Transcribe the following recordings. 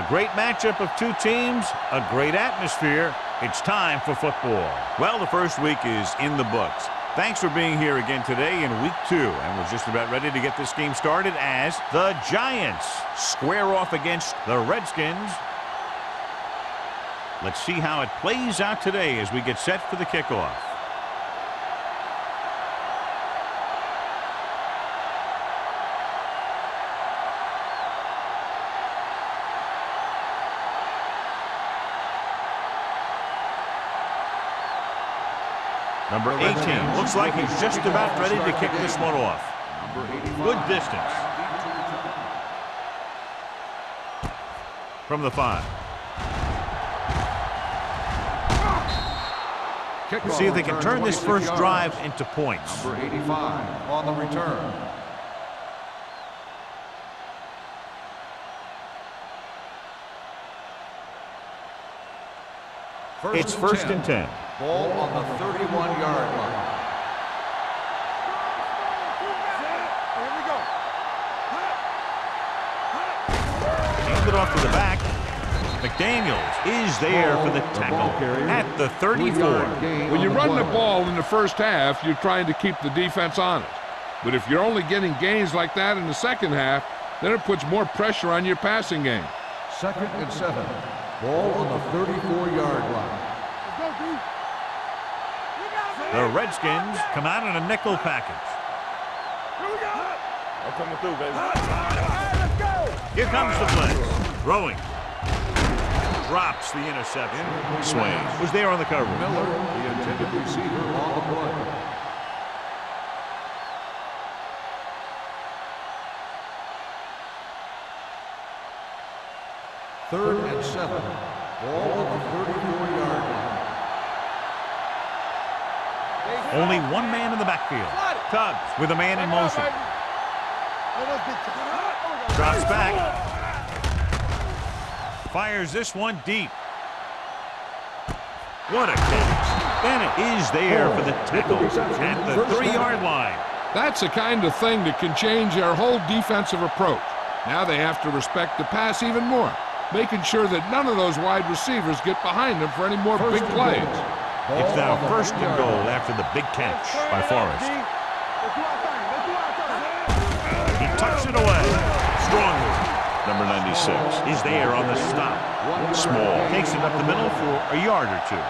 great matchup of two teams, a great atmosphere. It's time for football. Well, the first week is in the books. Thanks for being here again today in week 2. And we're just about ready to get this game started as the Giants square off against the Redskins. Let's see how it plays out today as we get set for the kickoff. Number 18 looks like he's just about ready to kick this one off. Good distance. From the 5. Let's see if they can turn this first drive into points. Number 85 on the return. It's first and 10. Ball on the 31-yard line. Hand it off to the back. McDaniels is there for the tackle at the 34. When you run the ball in the first half, you're trying to keep the defense honest. But if you're only getting gains like that in the second half, then it puts more pressure on your passing game. 2nd and 7. Ball on the 34-yard line. The Redskins come out in a nickel package. I'm coming through, baby. Here comes the blitz. Throwing. Drops the interception. Swain was there on the cover. Miller, the intended receiver on the play. Third and 7. Ball on the 34-yard line. Only one man in the backfield. Tubbs with a man in motion. Drops back. Fires this one deep. What a catch. Bennett is there for the tackle at the 3-yard line. That's the kind of thing that can change their whole defensive approach. Now they have to respect the pass even more, making sure that none of those wide receivers get behind them for any more big plays. It's now first and goal after the big catch by Forrest. He tucks it away. Strongly. Number 96 is there on the stop. Small takes it up the middle for a yard or 2.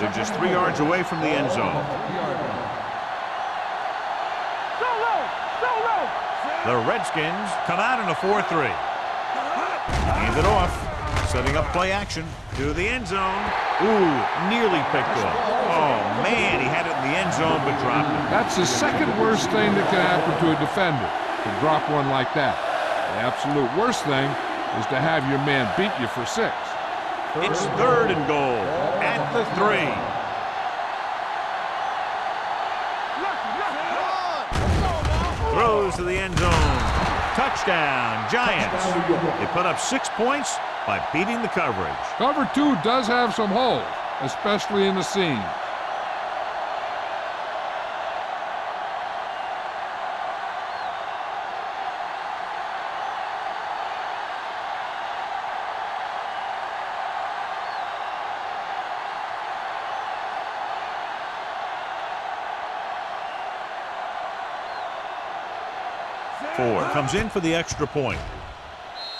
They're just 3 yards away from the end zone. The Redskins come out in a 4-3. Hand it off. Setting up play action to the end zone. Ooh, nearly picked off. Oh, man, he had it in the end zone but dropped it. That's the second worst thing that can happen to a defender, to drop one like that. The absolute worst thing is to have your man beat you for 6. It's 3rd and goal at the 3. Throws to the end zone. Touchdown, Giants. They put up 6 points by beating the coverage. Cover 2 does have some holes, especially in the seam. Ford comes in for the extra point.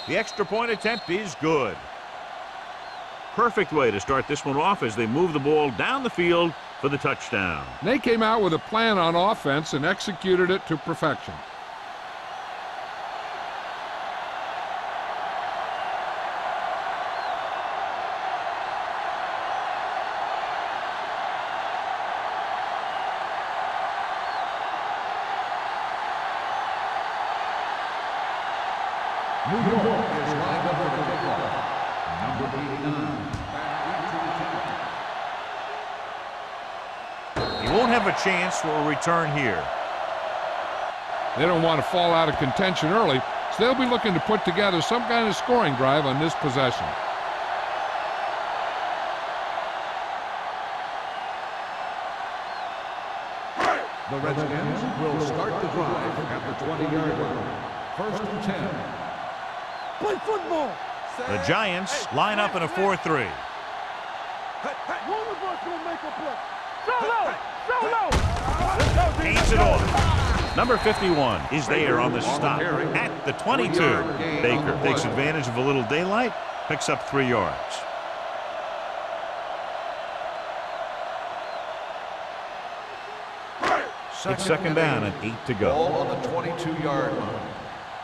The extra point attempt is good. Perfect way to start this one off as they move the ball down the field for the touchdown. They came out with a plan on offense and executed it to perfection. New York is lined up for the kickoff. Number 89, back into the team. He won't have a chance for a return here. They don't want to fall out of contention early, so they'll be looking to put together some kind of scoring drive on this possession. The Redskins will start the drive at the 20-yard line. First and 10. Play football. The Giants line up in a 4-3. One of us gonna make a play. Solo! Solo! Hands it off. Number 51 is there on the stop at the 22. Baker takes advantage of a little daylight, picks up 3 yards. It's second down and 8 to go. Ball on the 22-yard line.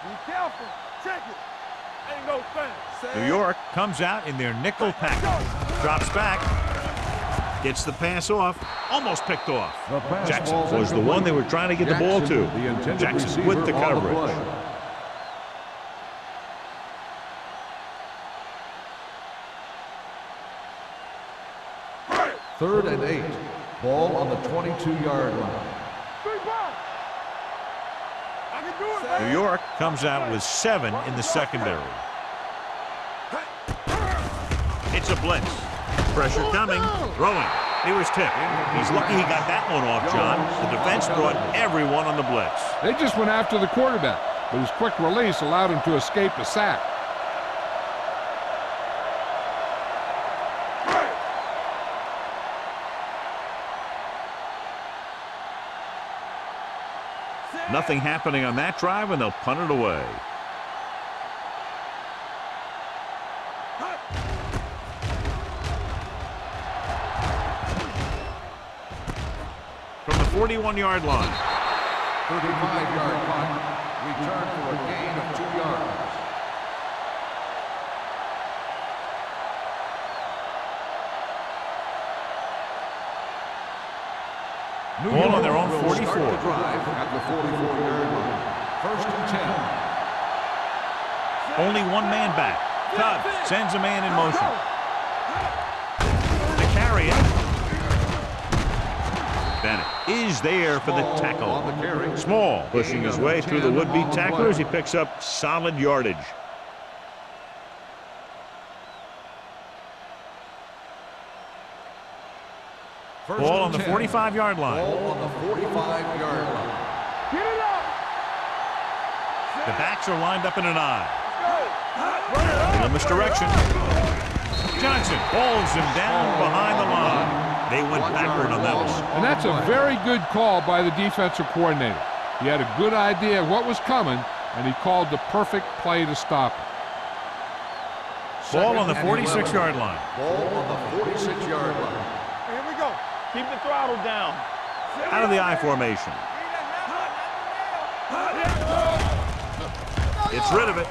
Be careful. Check it. Ain't no thing. New York comes out in their nickel package. Drops back. Gets the pass off. Almost picked off. Jackson was the one they were trying to get the ball to. Jackson with the coverage. Third and 8. Ball on the 22-yard line. I can do it, New York comes out with 7 in the secondary. It's a blitz. Pressure coming. Throwing. He was tipped. He's lucky he got that one off, John. The defense brought everyone on the blitz. They just went after the quarterback, but his quick release allowed him to escape a sack. Nothing happening on that drive, and they'll punt it away. From the 41-yard line. 35-yard punt. Return for a gain of 2 yards. Ball on their own 44. Start the drive at the 44-yard line. First and 10. Only one man back. Tubbs sends a man in motion. To carry it. Bennett is there for the tackle. Small pushing his way through the would-be tacklers. He picks up solid yardage. Ball on the 45-yard line. Ball on the 45-yard line. Get it up. The backs are lined up in an I. In a misdirection. Johnson pulls him down behind the line. They went backward on that one. And that's a very good call by the defensive coordinator. He had a good idea of what was coming, and he called the perfect play to stop it. Ball on the 46-yard line. Ball on the 46-yard line. Here we go. Keep the throttle down. Out of the I formation. Gets rid of it.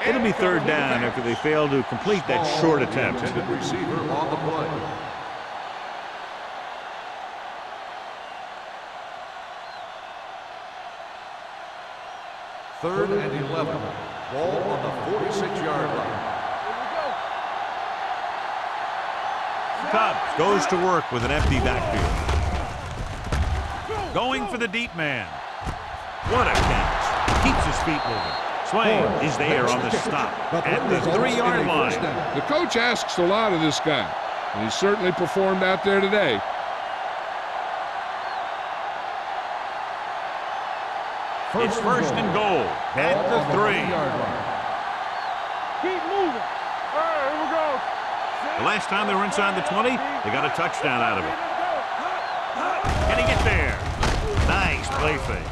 It'll be third down after they fail to complete that short attempt. Intended receiver on the play. Third and 11. Ball on the 46-yard line. Tubbs goes to work with an empty backfield. Going for the deep man. What a catch. Keeps his feet moving. Swain is there on the stop at the 3-yard line. The coach asks a lot of this guy, and he certainly performed out there today. It's first and goal at the 3. Keep moving. All right, here we go. The last time they were inside the 20, they got a touchdown out of it. Can he get there? Nice play fake.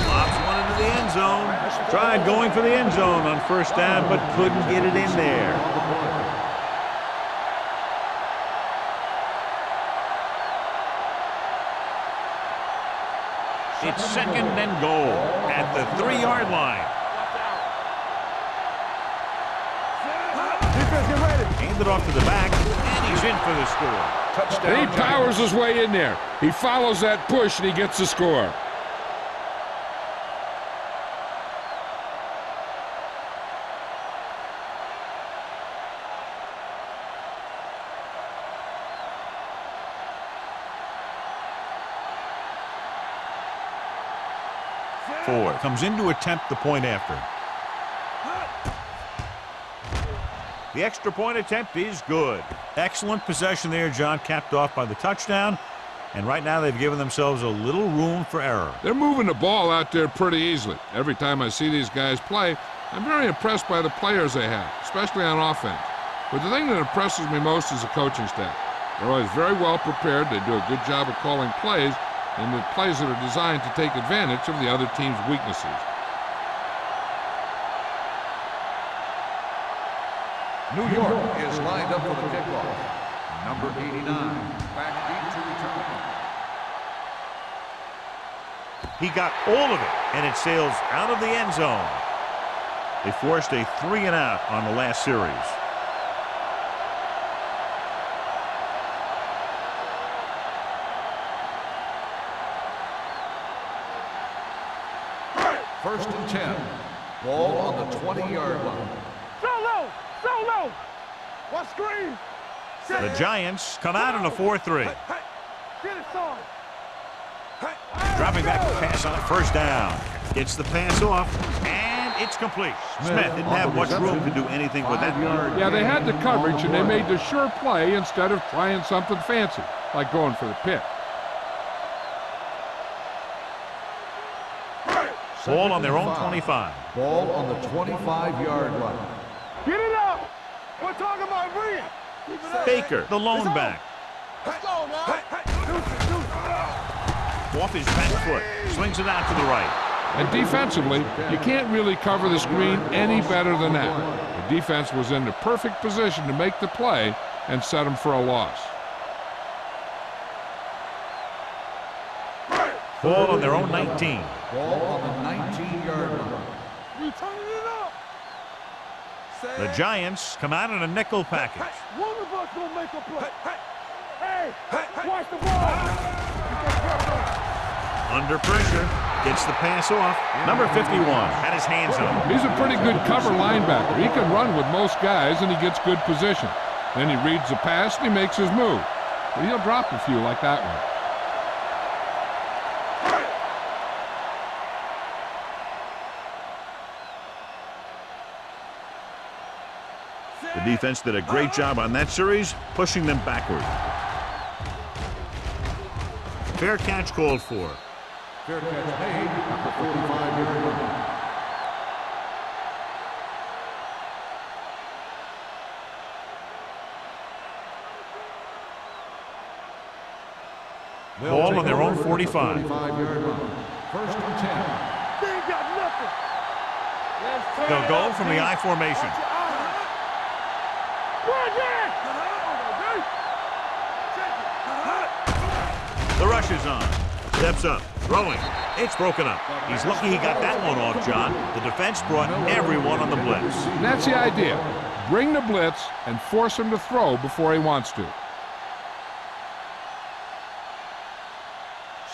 Lobs one into the end zone. Tried going for the end zone on first down, but couldn't get it in there. It's second and goal at the 3-yard line. Defense, get ready. Handed off to the back, and he's in for the score. Touchdown. And he powers his way in there. He follows that push, and he gets the score. Ford comes in to attempt the point after. The extra point attempt is good. Excellent possession there, John, capped off by the touchdown. And right now they've given themselves a little room for error. They're moving the ball out there pretty easily. Every time I see these guys play, I'm very impressed by the players they have, especially on offense. But the thing that impresses me most is the coaching staff. They're always very well prepared. They do a good job of calling plays, and the plays that are designed to take advantage of the other team's weaknesses. New York is lined up for the kickoff. Number 89, back deep to return. He got all of it, and it sails out of the end zone. They forced a 3-and-out on the last series. First and 10. Ball on the 20-yard line. Solo! Solo! What screen? The Giants come out in a 4-3. Get it, son. Dropping back to pass on first down. Gets the pass off, and it's complete. Smith didn't have much room to do anything with that. Yeah, they had the coverage, and they made the sure play instead of trying something fancy, like going for the pick. Ball on their own 25. Ball on the 25-yard line. Get it up! We're talking about bringing. Baker, the lone back. Let's go now. Off his back foot. Swings it out to the right. And defensively, you can't really cover the screen any better than that. The defense was in the perfect position to make the play and set them for a loss. Ball on their own 19. Ball on the 19-yard line. You turning it up. The Giants come out in a nickel package. One of us gonna make a play. Hey, watch the ball. Under pressure. Gets the pass off. Number 51 had his hands up. He's a pretty good cover linebacker. He can run with most guys, and he gets good position. Then he reads the pass, and he makes his move. But he'll drop a few like that one. The defense did a great job on that series, pushing them backward. Fair catch called for. Fair catch made at the 45-yard line. Ball on their own 45. 45-yard line. First and 10. They ain't got nothing. They'll go from the I formation. The rush is on. Steps up. Throwing. It's broken up. He's lucky he got that one off, John. The defense brought everyone on the blitz. And that's the idea. Bring the blitz and force him to throw before he wants to.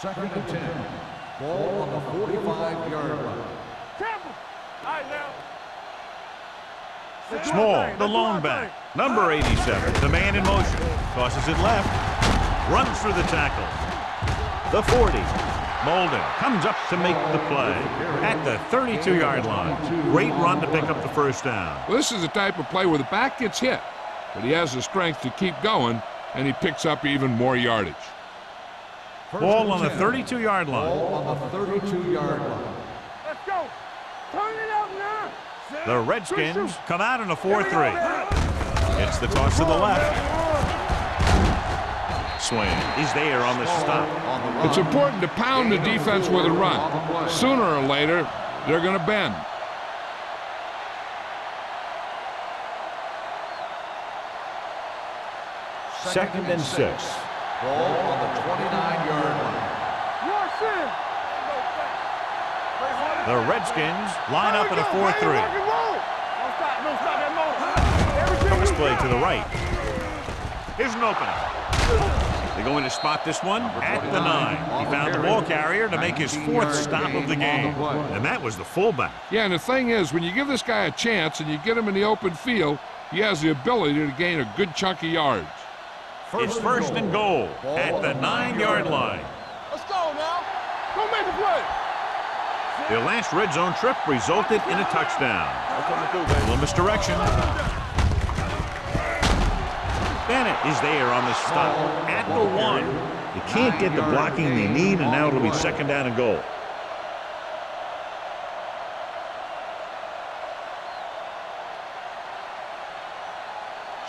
Second and 10. Ball on the 45-yard line. Temple. All right, now. Small, the lone back. Number 87, the man in motion. Tosses it left. Runs through the tackle. The 40. Molden comes up to make the play at the 32-yard line. Great run to pick up the first down. Well, this is the type of play where the back gets hit, but he has the strength to keep going, and he picks up even more yardage. Ball on the 32-yard line. Ball on the 32-yard line. Let's go. Turn it up now. The Redskins come out in a 4-3. It's the toss to the left. Swain is there on the stop. It's important to pound the defense with a run. Sooner or later, they're going to bend. Second and 6. Ball on the 29-yard line. Rush in. The Redskins line up in a 4-3. Don't stop that motion. Pass play to the right. Here's an opening. They're going to spot this one at the 9. He found the ball carrier to make his 4th stop of the game. And that was the fullback. Yeah, and the thing is, when you give this guy a chance and you get him in the open field, he has the ability to gain a good chunk of yards. It's first and goal at the 9-yard line. Let's go now. Go make the play. Their last red zone trip resulted in a touchdown. A little misdirection. Bennett is there on the stop at the 1. You can't get the blocking they need, and now it'll be second down and goal.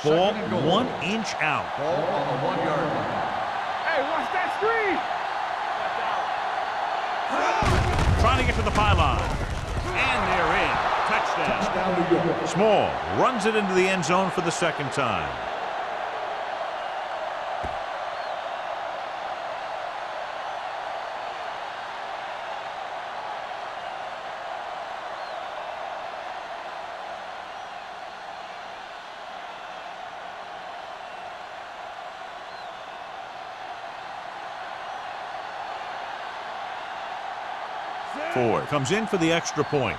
Ball 1 inch out. Ball on the 1 yard line. Hey, watch that screen. Trying to get to the pylon. And they're in. Touchdown. Small runs it into the end zone for the second time. Ford comes in for the extra point.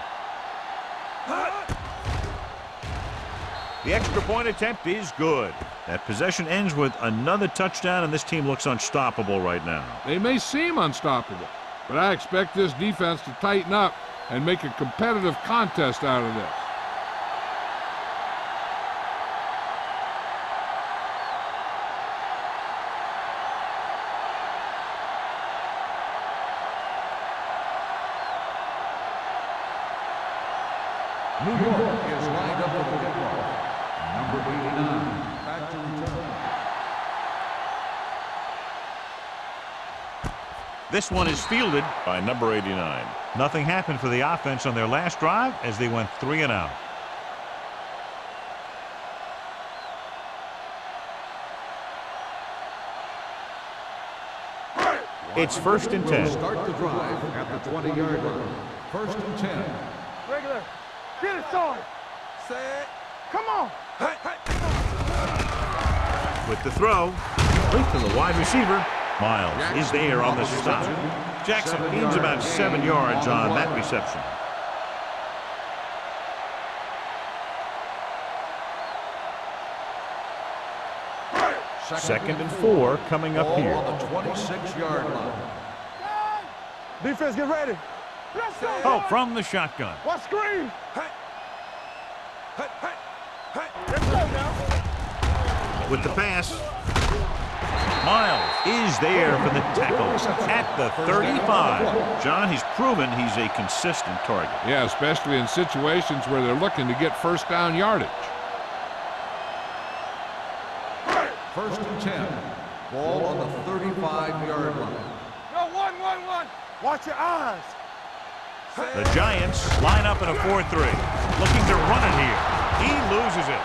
The extra point attempt is good. That possession ends with another touchdown, and this team looks unstoppable right now. They may seem unstoppable, but I expect this defense to tighten up and make a competitive contest out of this. New York is lined up for the kickoff. Number 89, back to return. This one is fielded by number 89. Nothing happened for the offense on their last drive as they went 3 and out. It's first and 10. Start the drive at the 20-yard line. First and 10. Regular. Get it started. Set. Come on. With the throw, right to the wide receiver. Miles is there on the stop. Jackson gains about 7 yards on that reception. Second and 4 coming up here. On the 26-yard line. Defense, get ready. Let's go. Oh, from the shotgun. What screen? Let's go now. With the pass, Miles is there for the tackle at the 35. John, he's proven he's a consistent target. Yeah, especially in situations where they're looking to get first down yardage. First and 10. Ball on the 35-yard line. Go 1-1-1. Watch your eyes. The Giants line up in a 4-3. Looking to run it here. He loses it.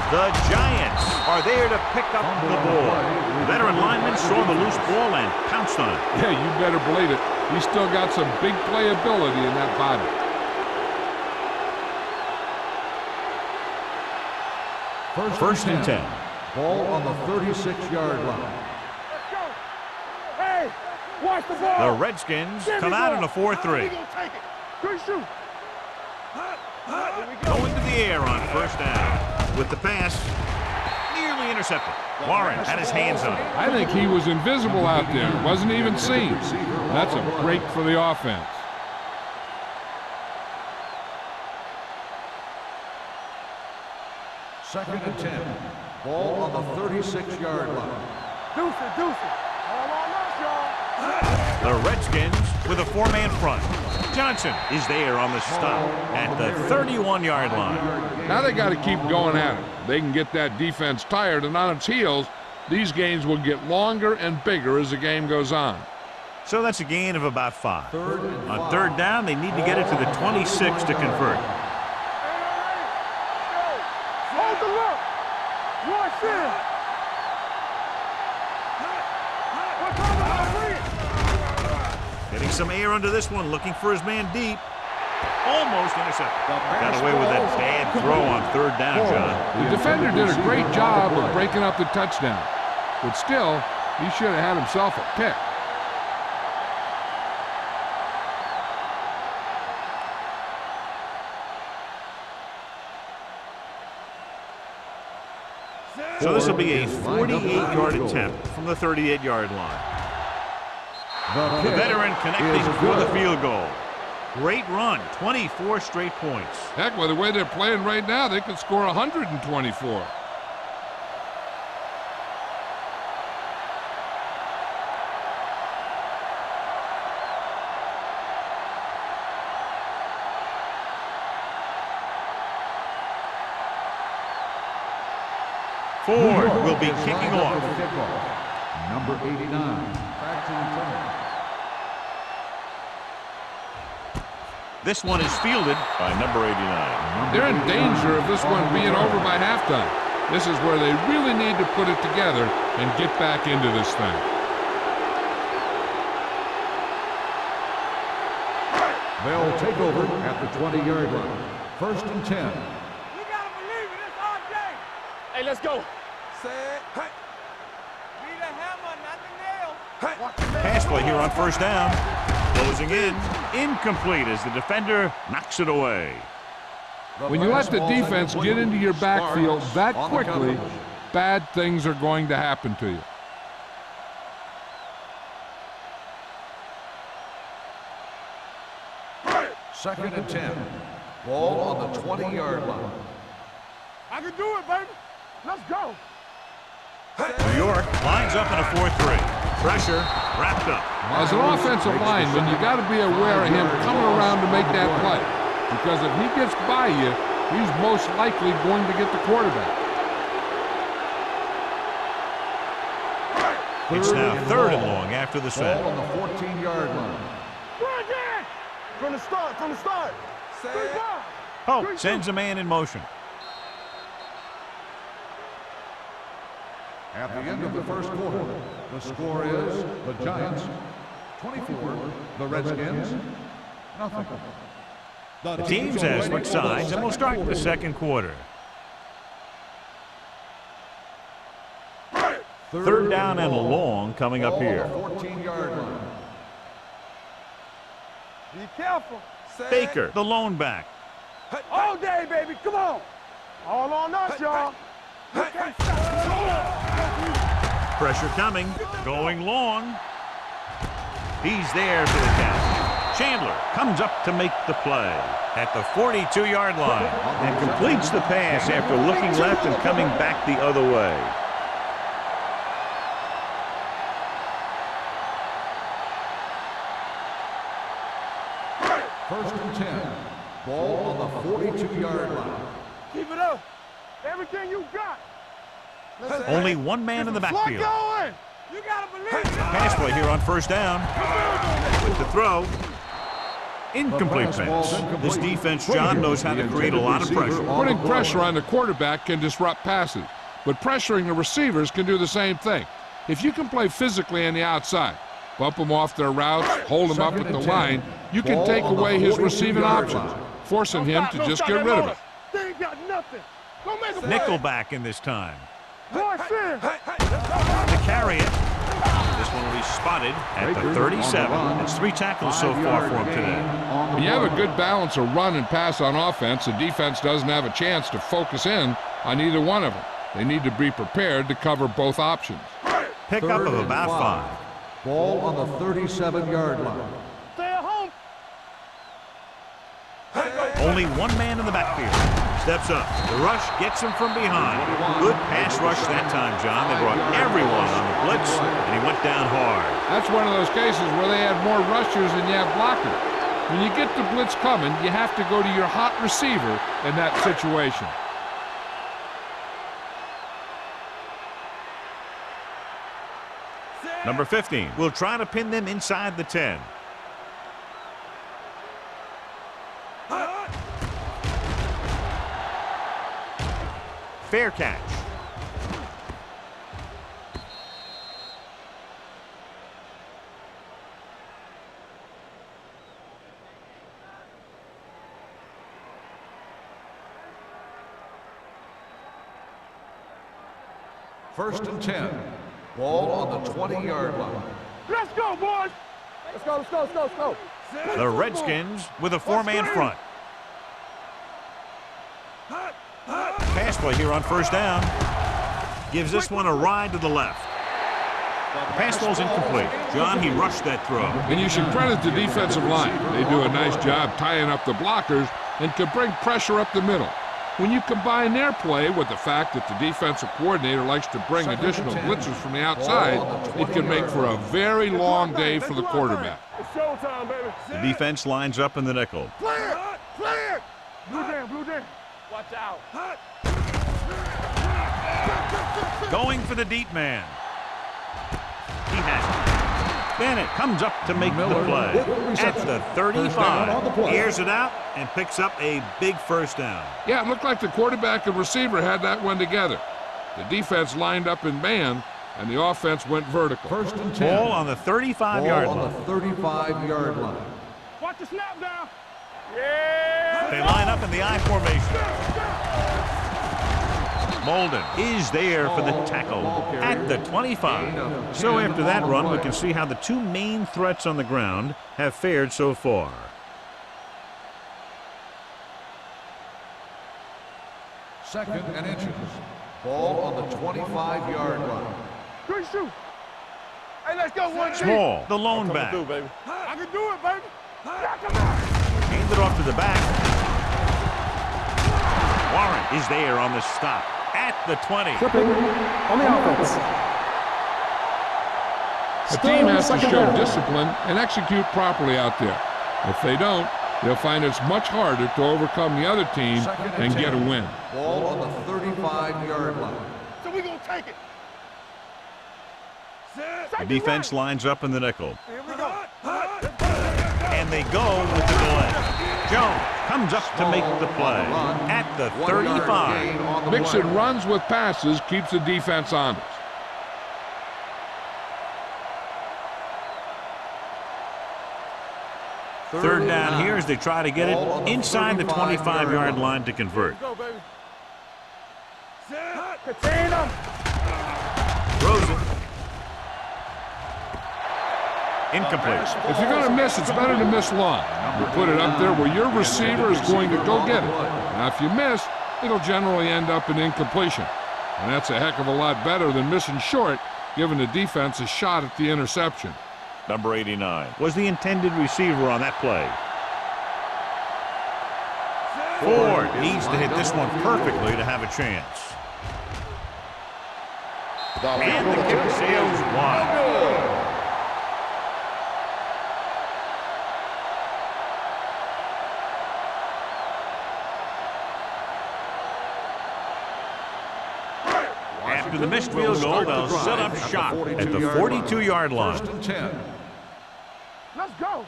The Giants are there to pick up the ball. The veteran lineman saw the loose ball and pounced on it. Yeah, you better believe it. He's still got some big playability in that body. First and 10. Ball on the 36-yard line. Let's go. Hey, watch the ball. The Redskins come out in a 4-3. Good shoot. Going to the air on first down. With the pass, nearly intercepted. Warren had his hands on it. I think he was invisible out there. Wasn't even seen. That's a break for the offense. Second and 10. Ball on the 36-yard line. Deuce it. All on us, y'all. The Redskins with a 4-man front. Johnson is there on the stop at the 31-yard line. Now they got to keep going at it. They can get that defense tired, and on its heels, these games will get longer and bigger as the game goes on. So that's a gain of about 5. On third down, they need to get it to the 26 to convert. Hold the look. Watch this. Getting some air under this one, looking for his man deep. Almost intercepted. Got away with that bad throw on third down, John. The defender did a great job of breaking up the touchdown, but still, he should have had himself a pick. So this will be a 48-yard attempt from the 38-yard line. The veteran connecting for the field goal. Great run, 24 straight points. Heck, with the way they're playing right now, they could score 124. Ford will be kicking off. Number 89, back to return. This one is fielded by number 89. They're in danger of this one being over by halftime. This is where they really need to put it together and get back into this thing. They'll take over at the 20-yard line. 1st and 10. You gotta believe it. It's our day. Hey, let's go. Say, hey. Be the hammer, not the nail. Hey. Pass play here on 1st down. Closing in. Incomplete as the defender knocks it away. When you let the defense get into your backfield that quickly, bad things are going to happen to you. Second and 10. Ball on the 20-yard line. I can do it, baby. Let's go. New York lines up in a 4-3. Pressure wrapped up. As an offensive lineman, you got to be aware of him coming around to make that play. Because if he gets by you, he's most likely going to get the quarterback. It's now 3rd and long after the snap. Ball on the 14-yard line. Run again. From the start. Pope sends a man in motion. At the end of the first quarter, the score is the Giants 24, the Redskins nothing. The teams have switched sides, and we'll start the second quarter. 3rd down and long coming up here. 14-yard line. Be careful. Baker, the lone back. All day, baby. Come on. All on us, y'all. Pressure coming, going long. He's there for the count. Chandler comes up to make the play at the 42-yard line and completes the pass after looking left and coming back the other way. First and 10. Ball on the 42-yard line. Keep it up. Everything you got. Only one man in the backfield. Going. You gotta believe it. Pass play here on 1st down. With the throw. Incomplete pass. This defense, John, knows how to create a lot of pressure. Putting pressure on the quarterback can disrupt passes, but pressuring the receivers can do the same thing. If you can play physically on the outside, bump them off their routes, hold them up at the line, you can take away his receiving options, forcing him to just get rid of it. They ain't got nothing. Don't make a play. Nickelback in this time. To carry it. This one will be spotted at the 37. It's 3 tackles so far for him today. When you have a good balance of run and pass on offense, the defense doesn't have a chance to focus in on either one of them. They need to be prepared to cover both options. Pickup of about 5. Ball on the 37-yard line. Stay at home. Only one man in the backfield. Steps up. The rush gets him from behind. Good pass rush that time, John. They brought everyone on the blitz, and he went down hard. That's one of those cases where they have more rushers than you have blockers. When you get the blitz coming, you have to go to your hot receiver in that situation. Number 15 will try to pin them inside the 10. Fair catch. First and 10. Ball on the 20-yard line. Let's go, boys. Let's go. The Redskins with a 4-man front. Pass play here on 1st down. Gives this one a ride to the left. The pass ball's incomplete. John, he rushed that throw. And you should credit the defensive line. They do a nice job tying up the blockers and can bring pressure up the middle. When you combine their play with the fact that the defensive coordinator likes to bring additional blitzes from the outside, it can make for a very long day for the quarterback. It's showtime, baby. The defense lines up in the nickel. Clear. Blue jam. Watch out. Going for the deep man. He has it. Bennett comes up to make the play. At the 35. He airs it out and picks up a big first down. Yeah, it looked like the quarterback and receiver had that one together. The defense lined up in man, and the offense went vertical. First and 10. Ball on the 35-yard line. On the 35-yard line. Watch the snap down. Yeah. They line up in the I formation. Molden is there for the tackle at the 25. So after that run, we can see how the two main threats on the ground have fared so far. Second and inches. Ball on the 25-yard line. Good shoot. Hey, let's go one. Small, the lone back. I can do it, baby. Come on. Hand it off to the back. Warren is there on the stop at the 20. Flipping on the offense. The team has to show discipline and execute properly out there. If they don't, they'll find it's much harder to overcome the other team and get a win. Ball on the 35-yard line. So we're going to take it. The defense lines up in the nickel. Here we go. And they go with the delay. Jones comes up to make the play at the 35. Mixing runs with passes keeps the defense honest. Third down here as they try to get it inside the 25-yard line to convert. Go, baby. Contain them. Throws it. Incomplete. If you're going to miss, it's better to miss long. You put it up there where your receiver is going to go get it. Now, if you miss, it'll generally end up in incompletion. And that's a heck of a lot better than missing short, giving the defense a shot at the interception. Number 89 was the intended receiver on that play. Ford needs to hit this one perfectly to have a chance. And the kick sails wide. After the missed field goal, they'll set up shop at the 42-yard line. First and 10. Let's go.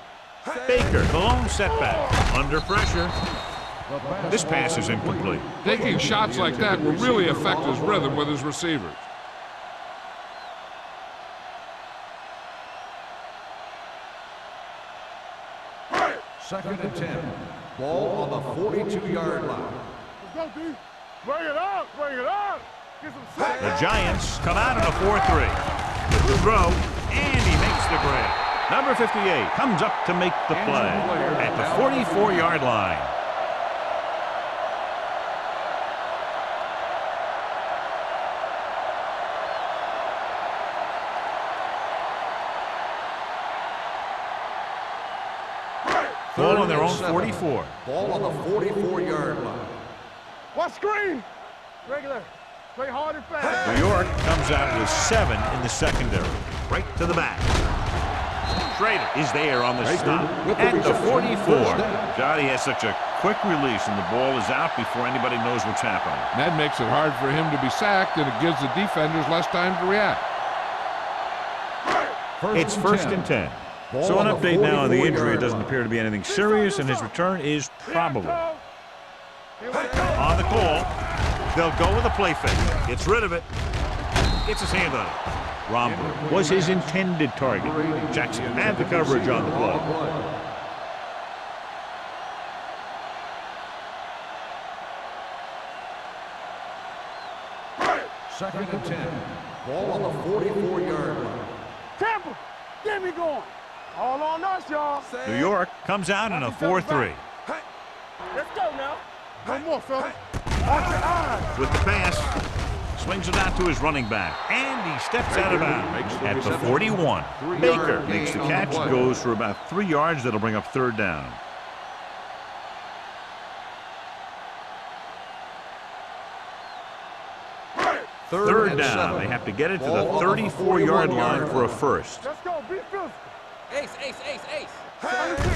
Baker, the lone setback, under pressure. This pass is incomplete. Taking shots like that will really affect his rhythm with his receivers. Second and 10. Ball on the 42-yard line. Let's go, D. Bring it up. Bring it up. Get some sacks. The Giants come out in a 4-3. With the throw, and he makes the grab. Number 58 comes up to make the play at the 44-yard line. Ball on their own 44. Ball on the 44-yard line. What screen? Regular. Play hard and fast. New York comes out with 7 in the secondary. Right to the back. Schrader is there on the stop at the 44. Johnny has such a quick release, and the ball is out before anybody knows what's happening. That makes it hard for him to be sacked, and it gives the defenders less time to react. It's first and 10. So an update now on the injury. It doesn't appear to be anything serious, and his return is probable. On the call, they'll go with a play fake. Gets rid of it. Gets his hand on it. Romberg was his intended target. Jackson had the coverage on the play. Second and 10. Ball on the 44-yard line. Tampa, get me going. All on us, y'all. New York comes out in a 4-3. Let's go now. One more, fella. Watch your eyes. With the pass, swings it out to his running back, and he steps out of bounds at the 41. Baker makes the catch, goes for about 3 yards. That'll bring up third down. Third down. They have to get it to the 34-yard line for a first. Let's go. Be physical. Ace, ace, ace, ace.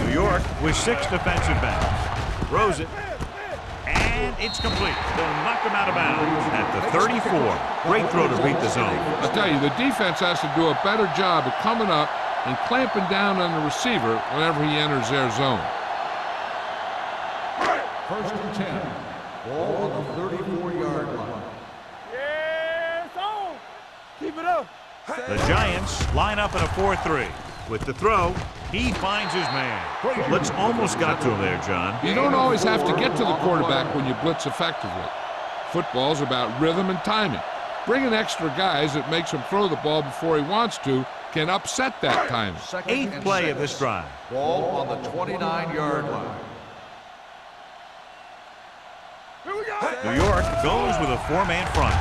New York with 6 defensive backs. Throws it. And And it's complete. They'll knock him out of bounds at the 34. Great throw to beat the zone. I tell you, the defense has to do a better job of coming up and clamping down on the receiver whenever he enters their zone. 1st and 10. Ball on the 34-yard line. Yes, on. Keep it up. The Giants line up in a 4-3. With the throw, he finds his man. Blitz almost got to him there, John. You don't always have to get to the quarterback when you blitz effectively. Football's about rhythm and timing. Bringing extra guys that makes him throw the ball before he wants to can upset that timing. 8th play of this drive. Ball on the 29-yard line. Here we go. New York goes with a 4-man front.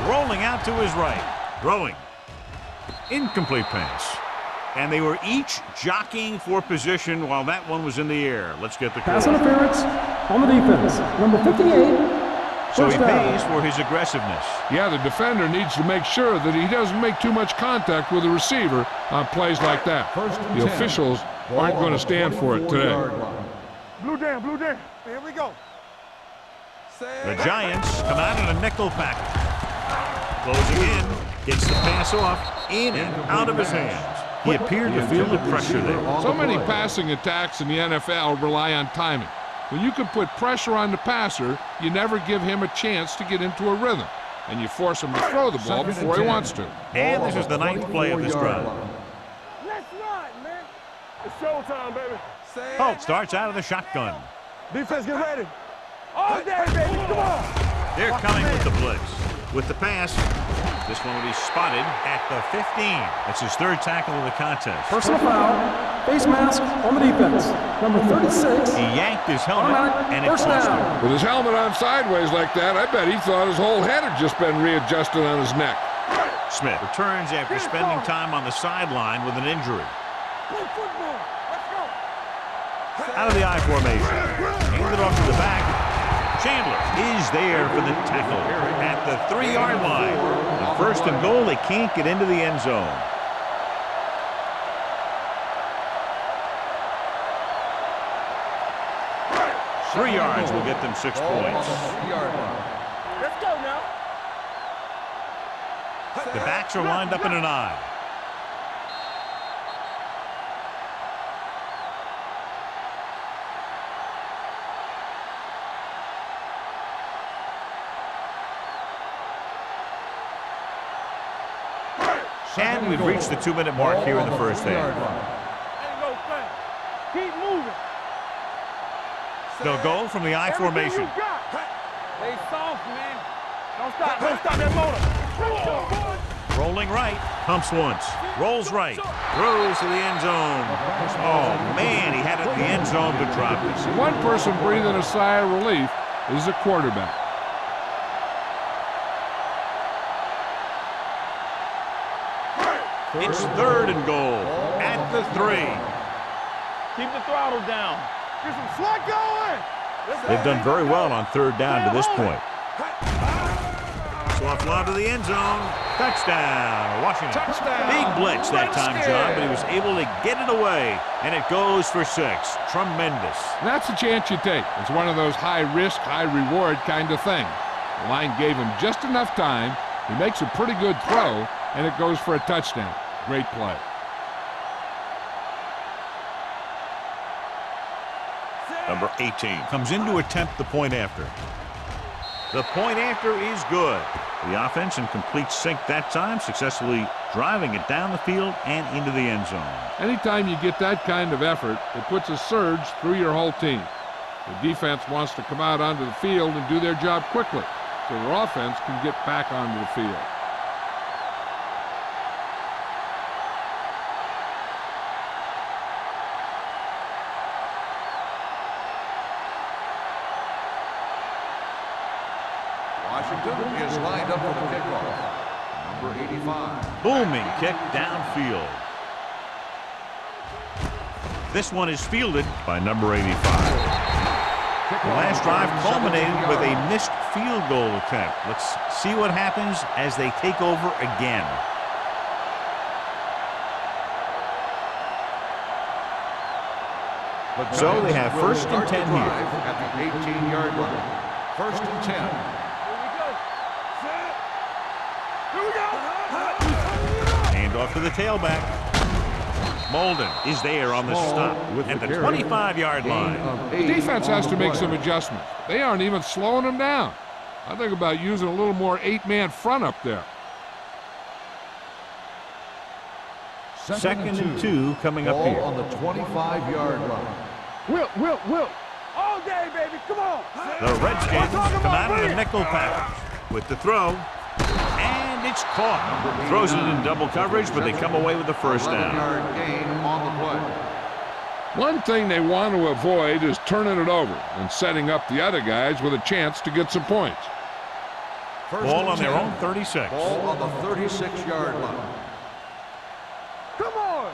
Rolling out to his right. Throwing. Incomplete pass. And they were each jockeying for position while that one was in the air. Let's get the Pass call. interference on the defense. Number 58. So he First down. pays for his aggressiveness. Yeah, the defender needs to make sure that he doesn't make too much contact with the receiver on plays like that. The officials aren't going to stand for it today. Blue down, blue down. Here we go. The Giants come out in a nickel package. Closing in, gets the pass off, in and out of his hands. He appeared to feel the pressure there. So many passing attacks in the NFL rely on timing. When you can put pressure on the passer, you never give him a chance to get into a rhythm, and you force him to throw the ball before he wants to. And this is the 9th play of this drive. Let's ride, man. It's showtime, baby. Holt starts out of the shotgun. Defense, get ready. All day, baby. Come on. They're coming with the blitz. With the pass, this one will be spotted at the 15. That's his 3rd tackle of the contest. Personal foul. Face mask on the defense. Number 36. He yanked his helmet, and it First cost down. him. With his helmet on sideways like that, I bet he thought his whole head had just been readjusted on his neck. Smith returns after spending time on the sideline with an injury. Play football. Let's go. Out of the I formation. Handed off to the back. Chandler is there for the tackle at the 3-yard line. On 1st and goal, they can't get into the end zone. Three yards will get them 6 points. Let's go now. The backs are lined up in an I. And we've reached the 2-minute mark here in the first half. Ain't no thing. Keep moving. They'll go from the I Everything formation. you got. Stay soft, man. Don't stop that motor. Rolling right, pumps once, rolls right, throws to the end zone. Oh man, he had it in the end zone but dropped it. One person breathing a sigh of relief is the quarterback. It's 3rd and goal at the 3. Keep the throttle down. Get some slack going. They've done very well on 3rd down to this point. Soft lob to the end zone. Touchdown, Washington. Touchdown. Big blitz that time, John, but he was able to get it away, and it goes for 6. Tremendous. And that's a chance you take. It's one of those high-risk, high-reward kind of thing. The line gave him just enough time. He makes a pretty good throw, and it goes for a touchdown. Great play. Number 18 comes in to attempt the point after. The point after is good. The offense in complete sync that time, successfully driving it down the field and into the end zone. Anytime you get that kind of effort, it puts a surge through your whole team. The defense wants to come out onto the field and do their job quickly, so their offense can get back onto the field. Washington is lined up for the kickoff. Number 85. Booming kick downfield. This one is fielded by number 85. The last drive culminated with a missed field goal attempt. Let's see what happens as they take over again. So they have first and 10 here. At the 18-yard line. First and 10. Here we go. Hand off to the tailback. Molden is there on the stop at the 25-yard line. The defense has to make some adjustments. They aren't even slowing them down. I think about using a little more 8-man front up there. Second and 2 coming up here. On the 25-yard line. Will. All day, baby. Come on. The Redskins come out in a nickel package with the throw. And it's caught. Throws it in double coverage, but they come away with the first down. 11-yard gain on the play. One thing they want to avoid is turning it over and setting up the other guys with a chance to get some points. Ball on their own 36. Ball on the 36-yard line. Come on.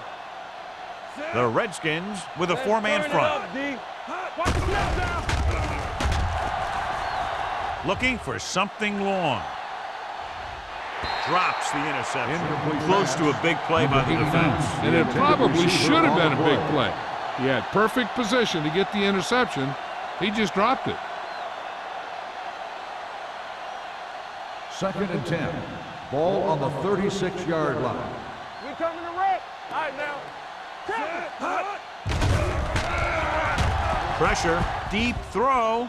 The Redskins with a four-man front. Watch the snap down. Looking for something long. Drops the interception. Close to a big play by the defense. And it probably should have been a big play. He had perfect position to get the interception. He just dropped it. Second and 10. Ball on the 36-yard line. We coming to wreck. All right, now. Pressure. Deep throw.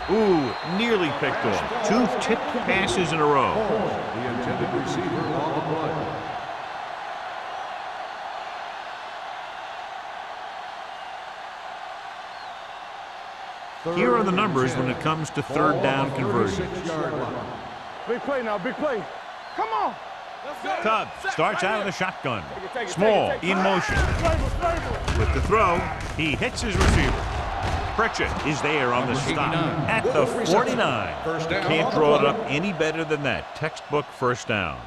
Ooh, nearly picked off. Two tipped passes in a row. The intended receiver on the play. Here are the numbers when it comes to third down conversions. Big play now, big play. Come on. Tubb starts out of the shotgun. Small in motion. With the throw, he hits his receiver. Pritchett is there on the stop at the 49. Can't draw it up any better than that. Textbook first down.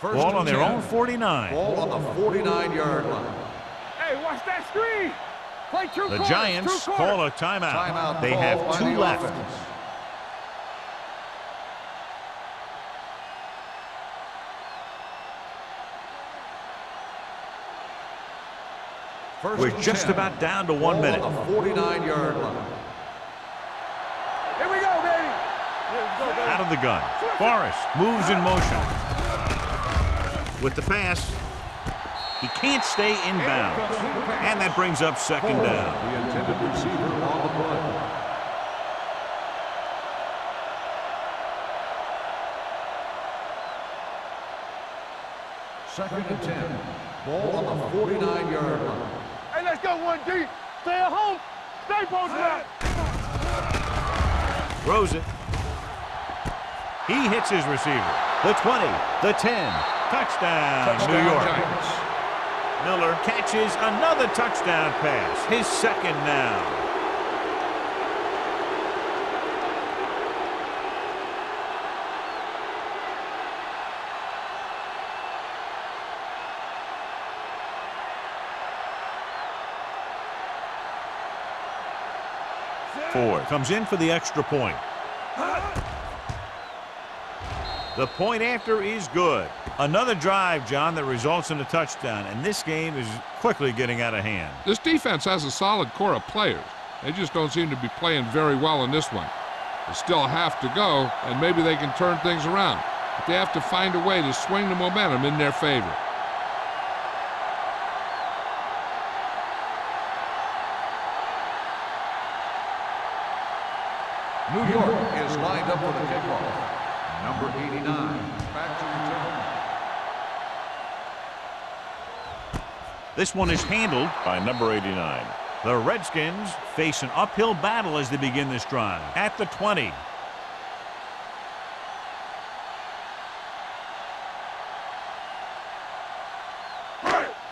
Ball on their own 49. Ball on the 49-yard line. Hey, watch that screen. Play true The quarter, Giants true quarter. call a timeout. Timeout They called have by 2 the left. offense. We're just about down to 1 minute. On the 49-yard line. Here we go, baby. Out of the gun. Forrest moves in motion. With the pass, he can't stay in bounds. And that brings up second down. The intended receiver on the play. Second and 10. Ball on the 49-yard line. Hey, let's go one deep. Stay at home. Stay posted up. Throws it. He hits his receiver. The 20, the 10. Touchdown, New York. Giants. Miller catches another touchdown pass. His second now. Ford comes in for the extra point. The point after is good. Another drive, John, that results in a touchdown, and this game is quickly getting out of hand. This defense has a solid core of players. They just don't seem to be playing very well in this one. They still have to go, and maybe they can turn things around. But they have to find a way to swing the momentum in their favor. New York is lined up for the kickoff. Number 89, back to return. This one is handled by number 89. The Redskins face an uphill battle as they begin this drive at the 20.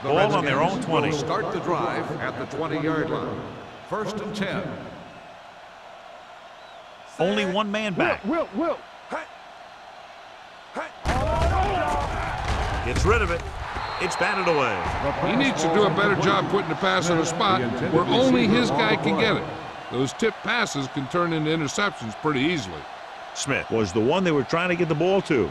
Ball on their own 20. Will start the drive at the 20-yard line. First and 10. Only one man back. Will. Gets rid of it. It's batted away. He needs to do a better job putting the pass in a spot where only his guy can get it. Those tip passes can turn into interceptions pretty easily. Smith was the one they were trying to get the ball to.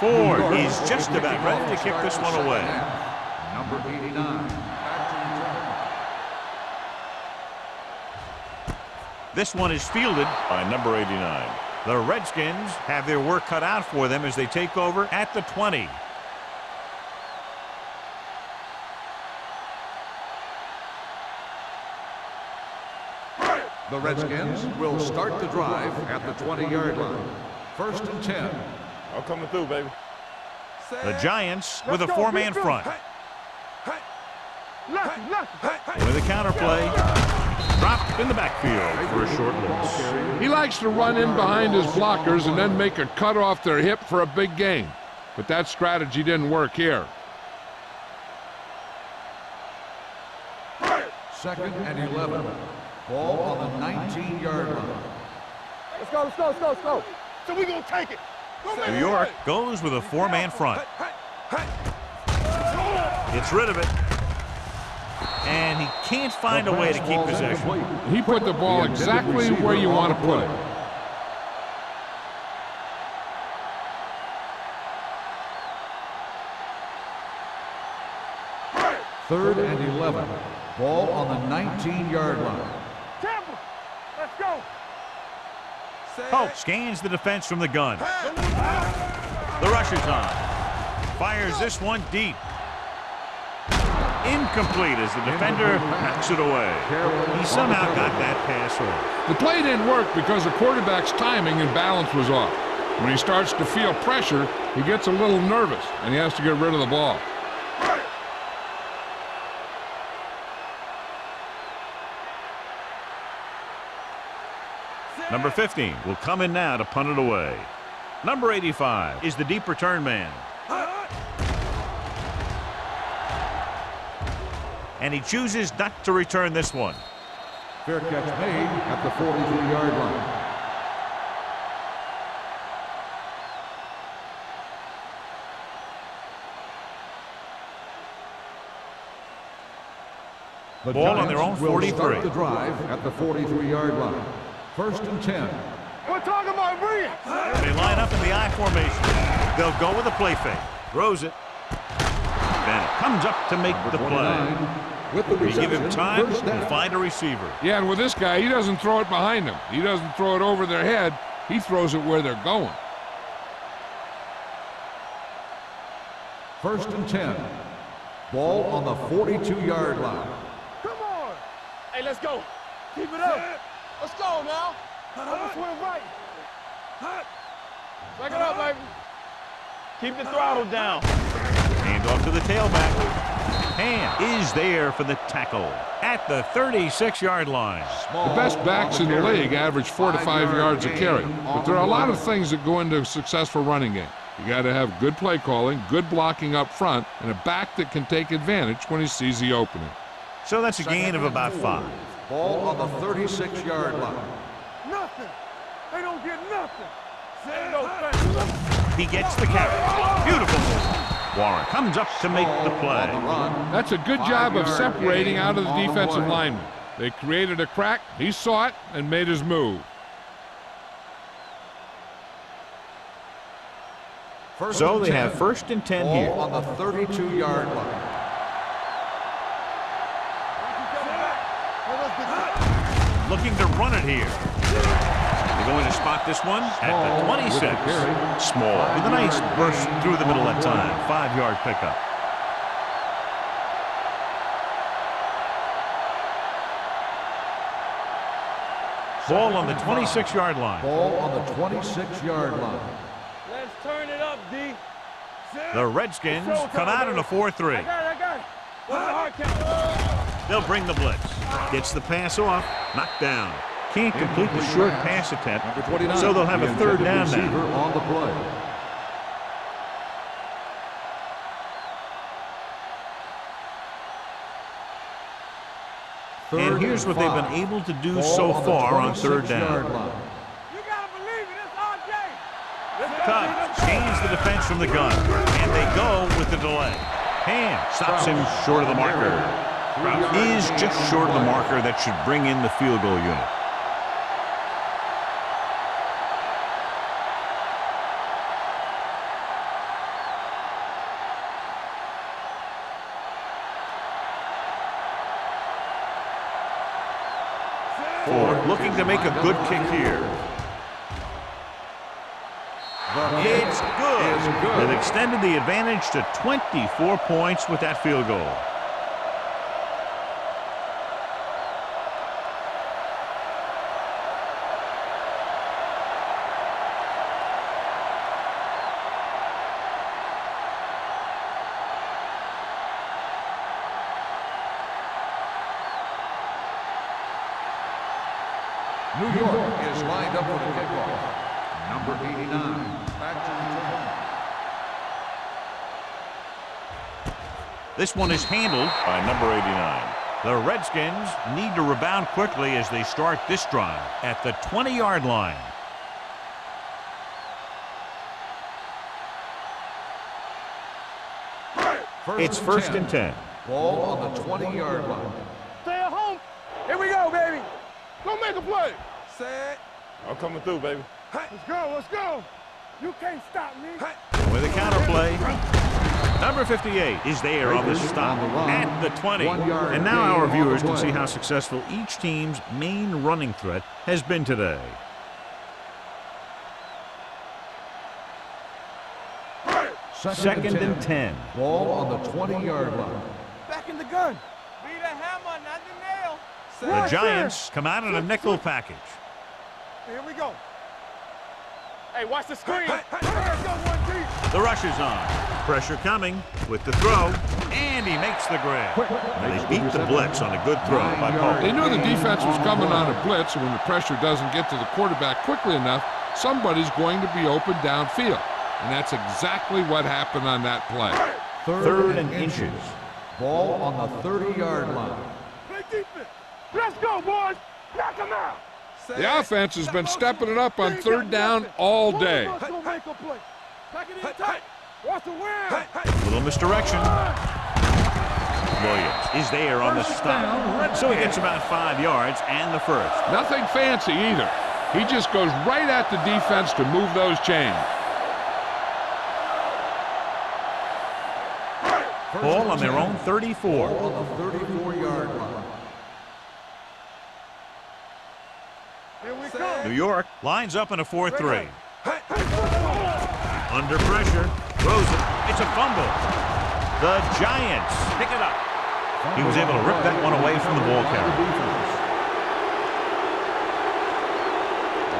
Ford is just about ready to kick this one away. Number 89. This one is fielded by number 89. The Redskins have their work cut out for them as they take over at the 20. The Redskins will start the drive at the 20-yard line. 1st and 10. I'm coming through, baby. The Giants with a four-man front. With a counter play. Dropped in the backfield for a short loss. He likes to run in behind his blockers and then make a cut off their hip for a big gain. But that strategy didn't work here. 2nd and 11. Ball on the 19-yard line. Let's go, let's go, let's go, let's go. So we gonna take it. New York goes with a four-man front. Gets rid of it. And he can't find a way to keep possession. He put the ball exactly where you want to put it. Third and 11. Ball on the 19-yard line. Tampa, let's go. Pope scans the defense from the gun. The rush is on. Fires this one deep. Incomplete as the defender knocks it away. He somehow got that pass off. The play didn't work because the quarterback's timing and balance was off. When he starts to feel pressure, he gets a little nervous, and he has to get rid of the ball. Number 15 will come in now to punt it away. Number 85 is the deep return man. And he chooses not to return this one. Fair catch made at the 43-yard line. The Ball on their Giants own 43. will start the drive at the 43-yard line. 1st and 10. We're talking about brilliant. They line up in the I formation. They'll go with a play fake. Throws it. Bennett comes up to make the play. With the You give him reception, time first down. and find a receiver. Yeah, and with this guy, he doesn't throw it behind them. He doesn't throw it over their head. He throws it where they're going. 1st and 10. Ball on the 42-yard line. Come on. Hey, let's go. Keep it up. Let's go now. Let's swing right. Back it up, baby. Keep the throttle down. Hand off to the tailback. Ham is there for the tackle at the 36-yard line. The best backs in the league average 4 to 5 yards a carry. But there are a lot of things that go into a successful running game. You got to have good play calling, good blocking up front, and a back that can take advantage when he sees the opening. So that's a gain of about 5. Ball on the 36-yard line. Nothing. They don't get nothing. Ain't no thing. He gets the carry. Beautiful move. Warren comes up to make the play. That's a good job of separating out of the defensive lineman. They created a crack, he saw it, and made his move. So they have 1st and 10 here. On the 32-yard line. Looking to run it here. They're going to spot this one at the 26. Small with a nice burst through the middle that time. 5-yard pickup. Ball on the 26-yard line. Ball on the 26-yard line. Let's turn it up, D. The Redskins come out in a 4-3. I got it. What's the hard count? They'll bring the blitz. Gets the pass off. Knocked down. Can't complete the short pass attempt, so they'll have a 3rd down now. On the play. And here's what they've been able to do so far on 3rd down. You gotta believe it. It's RJ. Cobb gains the defense from the gun, and they go with the delay. Ham stops him short of the marker. Is just short of the marker that should bring in the field goal unit. Ford looking to make a good kick here. It's good. They've extended the advantage to 24 points with that field goal. New York is lined up for the kickoff. Number 89. Back to return. This one is handled by number 89. The Redskins need to rebound quickly as they start this drive at the 20-yard line. It's first and 10. Ball on the 20-yard line. Stay at home. Here we go, baby. Go make a play. Set. I'm coming through, baby. Let's go, let's go. You can't stop me. With a counter play. Number 58 is there on the stop at the 20. And now our viewers can see how successful each team's main running threat has been today. Second and 10. Ball on the 20-yard line. Back in the gun. Be the hammer, not the nail. The Giants come out in a nickel package. Here we go. Hey, watch the screen. There go one deep. The rush is on. Pressure coming with the throw, and he makes the grab. And they beat the blitz on a good throw by Paul. They knew the defense was coming on a blitz, and when the pressure doesn't get to the quarterback quickly enough, somebody's going to be open downfield. And that's exactly what happened on that play. Third and inches. Ball on the 30-yard line. Play defense. Let's go, boys. Knock him out. The offense has been stepping it up on third down all day. Little misdirection. Williams is there on the stop. So he gets about 5 yards and the first. Nothing fancy either. He just goes right at the defense to move those chains. Ball on their own 34. Ball on the 34-yard line. New York lines up in a 4-3. Under pressure, throws it. It's a fumble. The Giants pick it up. He was able to rip that one away from the ball carrier.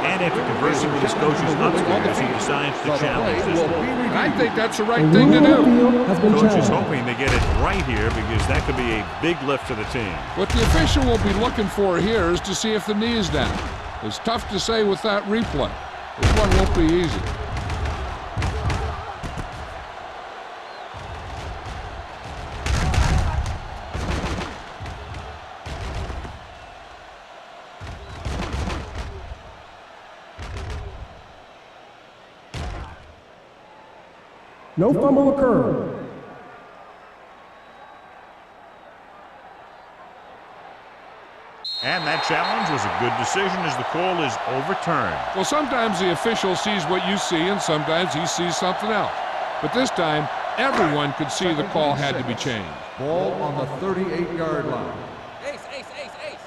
And after conversing with his coaches upstairs, he decides to challenge this one. I think that's the right thing to do. Coach is hoping they get it right here because that could be a big lift for the team. What the official will be looking for here is to see if the knee is down. It's tough to say with that replay. This one won't be easy. No fumble occurred. And that challenge was a good decision as the call is overturned. Well, sometimes the official sees what you see, and sometimes he sees something else. But this time, everyone could see the call had to be changed. Ball on the 38-yard line. Ace, ace, ace, ace.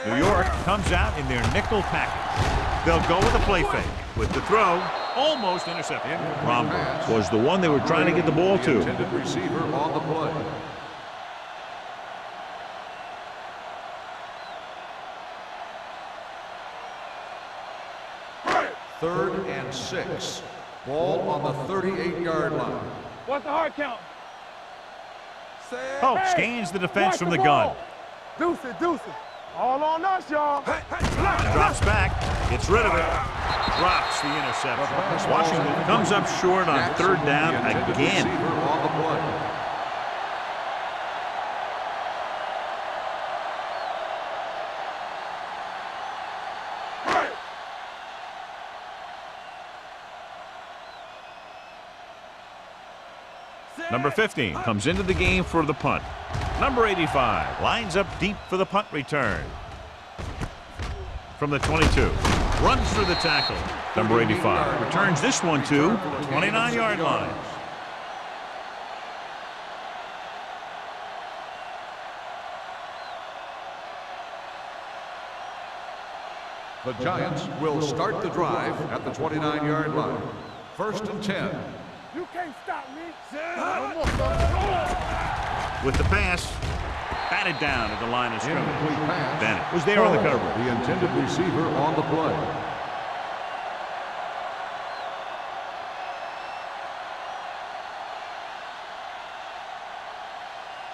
New York comes out in their nickel package. They'll go with a play fake. With the throw, almost intercepted. Romberg was the one they were trying to get the ball to. Intended receiver on the play. Third and 6. Ball on the 38-yard line. What's the hard count? Hope scans the defense from the gun. Deuce it, deuce it. All on us, y'all. Drops back, gets rid of it, drops the interception. Washington comes up short on third down again. Receiver on the play. Number 15 comes into the game for the punt. Number 85 lines up deep for the punt return. From the 22, runs through the tackle. Number 85 returns this one to the 29-yard line. The Giants will start the drive at the 29-yard line. 1st and 10. You can't stop me. With the pass, batted down at the line of scrimmage. Incomplete pass. Bennett was there on the cover. The intended receiver on the play.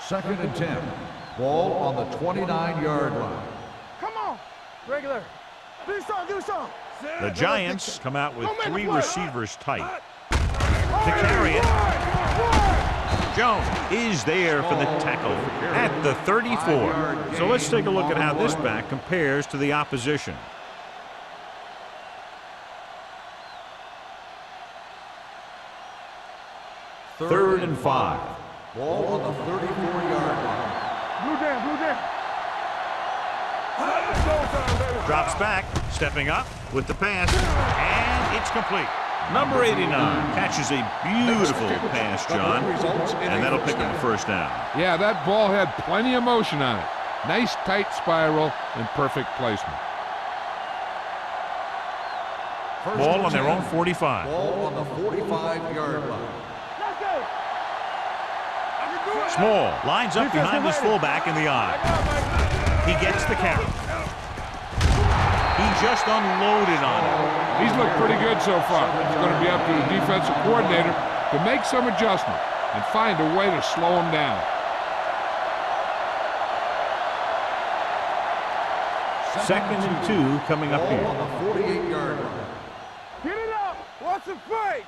Second and 10. Ball on the 29-yard line. Come on. Regular. Do something. The Giants come out with 3 receivers tight. To carry it. Jones is there for the tackle at the 34. So let's take a look at how this back compares to the opposition. Third and 5. Ball on the 34-yard line. Blue down. Drops back, stepping up with the pass, and it's complete. Number 89 catches a beautiful pass, John, and that'll pick up a first down. Yeah, that ball had plenty of motion on it. Nice tight spiral and perfect placement. Ball on their own 45. Ball on the 45-yard line. Small lines up behind his fullback in the eye. He gets the carry. He just unloaded on him. He's looked pretty good so far. It's going to be up to the defensive coordinator to make some adjustment and find a way to slow him down. Second and 2 coming up here. On the 48-yard line. Get it up. Watch the fake.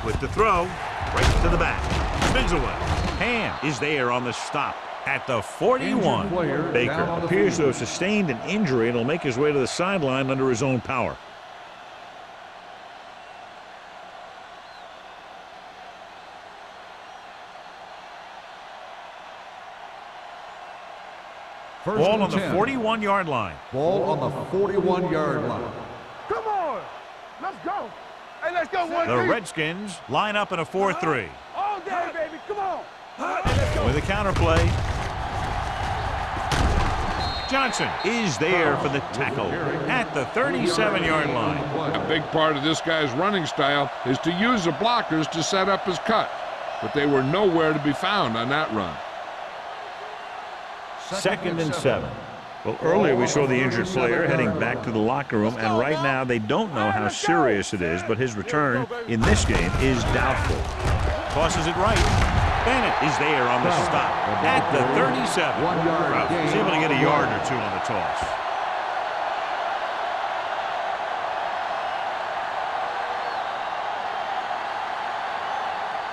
With the throw, right to the back. Spins away. Hand is there on the stop at the 41. Baker appears to have sustained an injury and will make his way to the sideline under his own power. Ball on the 41-yard line. Ball on the 41-yard line. Come on. Let's go. Hey, let's go. The Redskins line up in a 4-3. All day, baby. Come on. With a counterplay. Johnson is there for the tackle at the 37-yard line. A big part of this guy's running style is to use the blockers to set up his cut, but they were nowhere to be found on that run. Second and 7. Well, earlier we saw the injured player heading back to the locker room, and right now they don't know how serious it is, but his return in this game is doubtful. Tosses it right. Bennett is there on the stop at the 37. He's able to get a yard or 2 on the toss.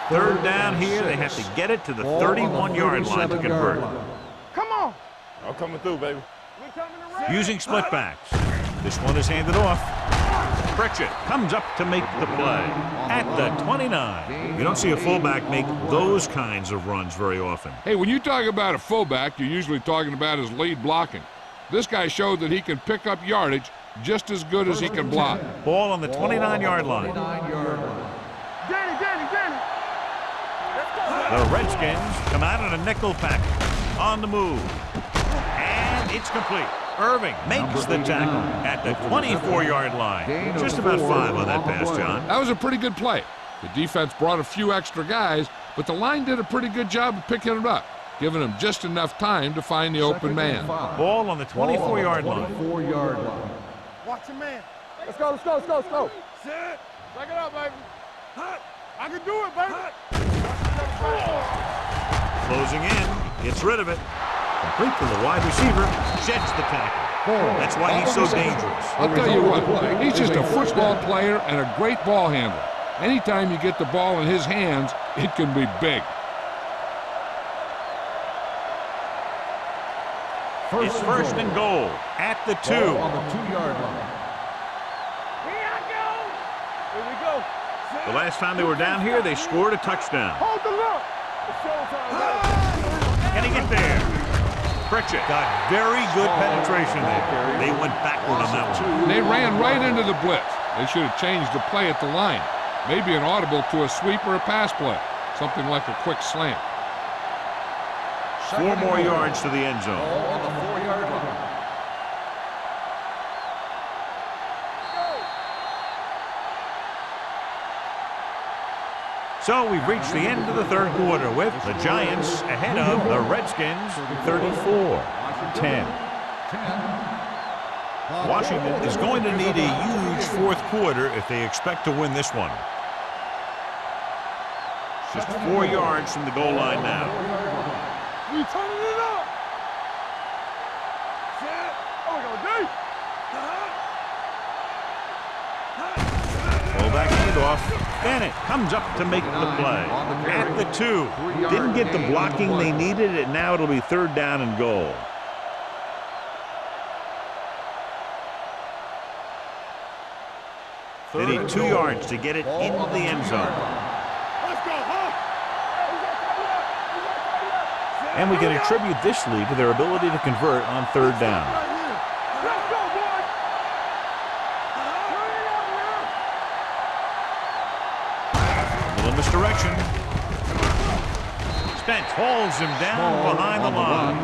Third down here. They have to get it to the 31-yard line to convert. Come on. I'm coming through, baby. Using split backs. This one is handed off. Pritchett comes up to make the play at the 29. You don't see a fullback make those kinds of runs very often. Hey, when you talk about a fullback, you're usually talking about his lead blocking. This guy showed that he can pick up yardage just as good as he can block. Ball on the 29-yard line. Danny. The Redskins come out in a nickel package on the move. And it's complete. Irving makes the tackle at the 24-yard line. Just about 5 on that pass, John. That was a pretty good play. The defense brought a few extra guys, but the line did a pretty good job of picking it up, giving them just enough time to find the open man. Ball on the 24-yard line. Watch your man. Let's go. Sit. Back it up, baby. I can do it, baby. Closing in. Gets rid of it. Complete to the wide receiver. Sheds the tackle. That's why he's so dangerous. I'll tell you what, he's just a football player and a great ball handler. Anytime you get the ball in his hands, it can be big. It's first and goal at the 2. On the 2-yard line. Here I go. Here we go. The last time they were down here, they scored a touchdown. Hold the look. It's showtime. Can he get there? Pritchett got very good penetration there. They went backward on that one. They ran right into the blitz. They should have changed the play at the line. Maybe an audible to a sweep or a pass play. Something like a quick slant. 4 more yards to the end zone. On the 4-yard line. So we've reached the end of the third quarter with the Giants ahead of the Redskins 34-10. Washington is going to need a huge fourth quarter if they expect to win this one. Just 4 yards from the goal line now. We turning it up. Set. Oh, we go deep. Pull back handoff. Bennett comes up to make the play. At the 2. Didn't get the blocking they needed, and now it'll be third down and goal. They need 2 yards to get it into the end zone. And we can attribute this lead to their ability to convert on third down. Let's go, boys. Little misdirection. Spence hauls him down behind the line.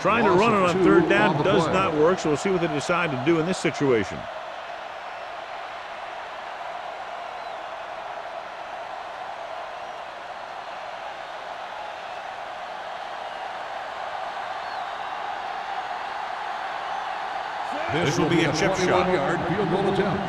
Trying to run it on third down does not work, so we'll see what they decide to do in this situation. This will be a chip shot. Field goal attempt.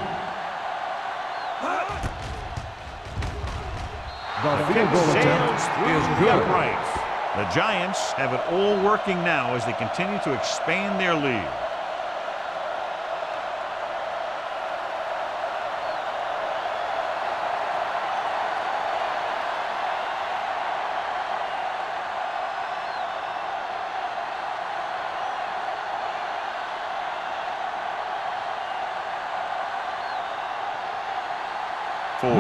The field goal attempt is good. Uprights. The Giants have it all working now as they continue to expand their lead.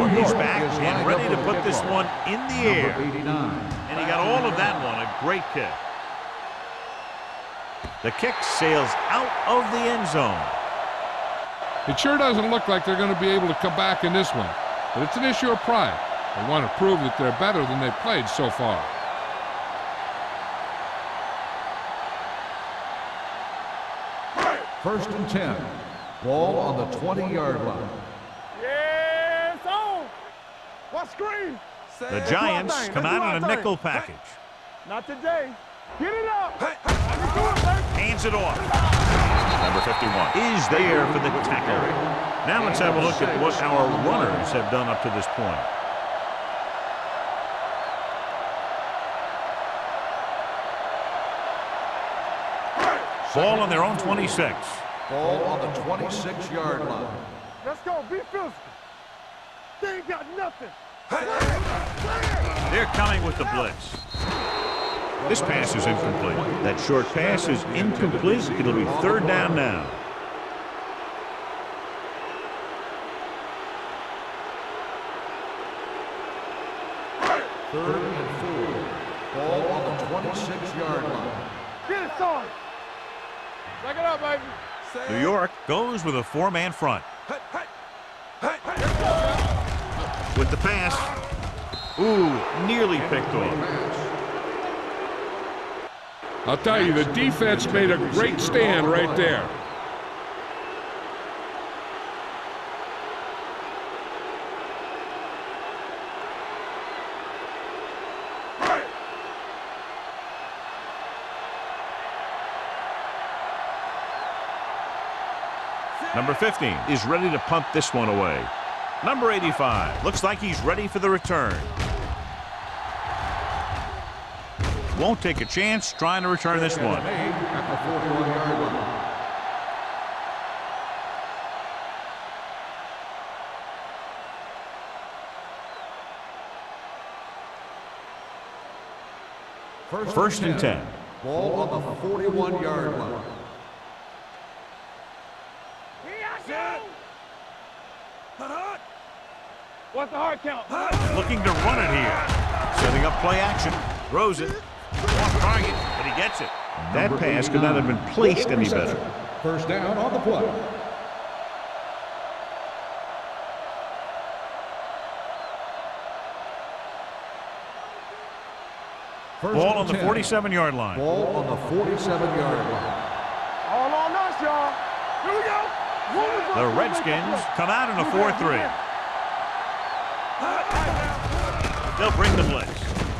He's back and ready to put this one in the air. And he got all of that one. A great kick. The kick sails out of the end zone. It sure doesn't look like they're going to be able to come back in this one, but it's an issue of pride. They want to prove that they're better than they've played so far. First and 10. Ball on the 20-yard line. Yes, on. What screen? The Giants come out in a nickel package. Not today. Get it up. Hands it off. Number 51 is there for the tackle. Now let's have a look at what our runners have done up to this point. Ball on their own 26. Ball on the 26-yard line. Let's go. Be physical. They ain't got nothing. They're coming with the blitz. This pass is incomplete. That short pass is incomplete. It'll be third down now. Third and 4. Ball on the 26-yard line. Get it, son. Check it out, baby. New York goes with a 4-man front. With the pass. Ooh, nearly picked off. I'll tell you, the defense made a great stand right there. Number 15 is ready to punt this one away. Number 85 looks like he's ready for the return. Won't take a chance trying to return this one. At the 41-yard line. First and 10. Ball on the 41-yard line. What's the hard count? Looking to run it here. Setting up play action. Throws it. Off target, but he gets it. That pass could not have been placed any better. First down on the play. Ball on the 47-yard line. Ball on the 47-yard line. All on us, y'all. Here we go. The Redskins come out in a 4-3. They'll bring the blitz.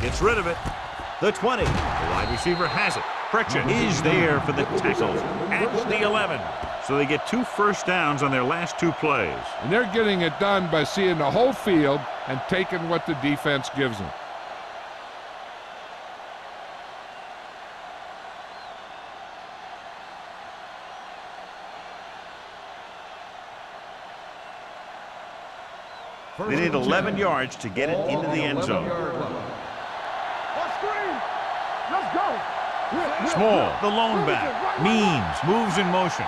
Gets rid of it. The 20. The wide receiver has it. Pritchett is there for the tackle at the 11. So they get 2 first downs on their last 2 plays. And they're getting it done by seeing the whole field and taking what the defense gives them. They need 11 yards to get it into the end zone. Let's go. Small, the lone back. Means moves in motion.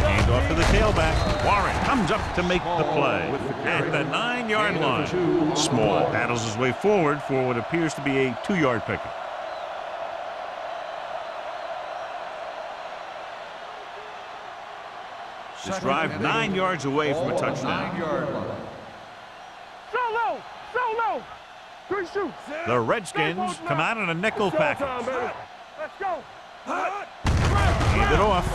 Hand off to the tailback. Warren comes up to make the play at the 9-yard line. Small battles his way forward for what appears to be a 2-yard pickup. This drive 9 yards away from a touchdown. Solo. 3 shoots. The Redskins come out in a nickel package. Let's go. Hand it off.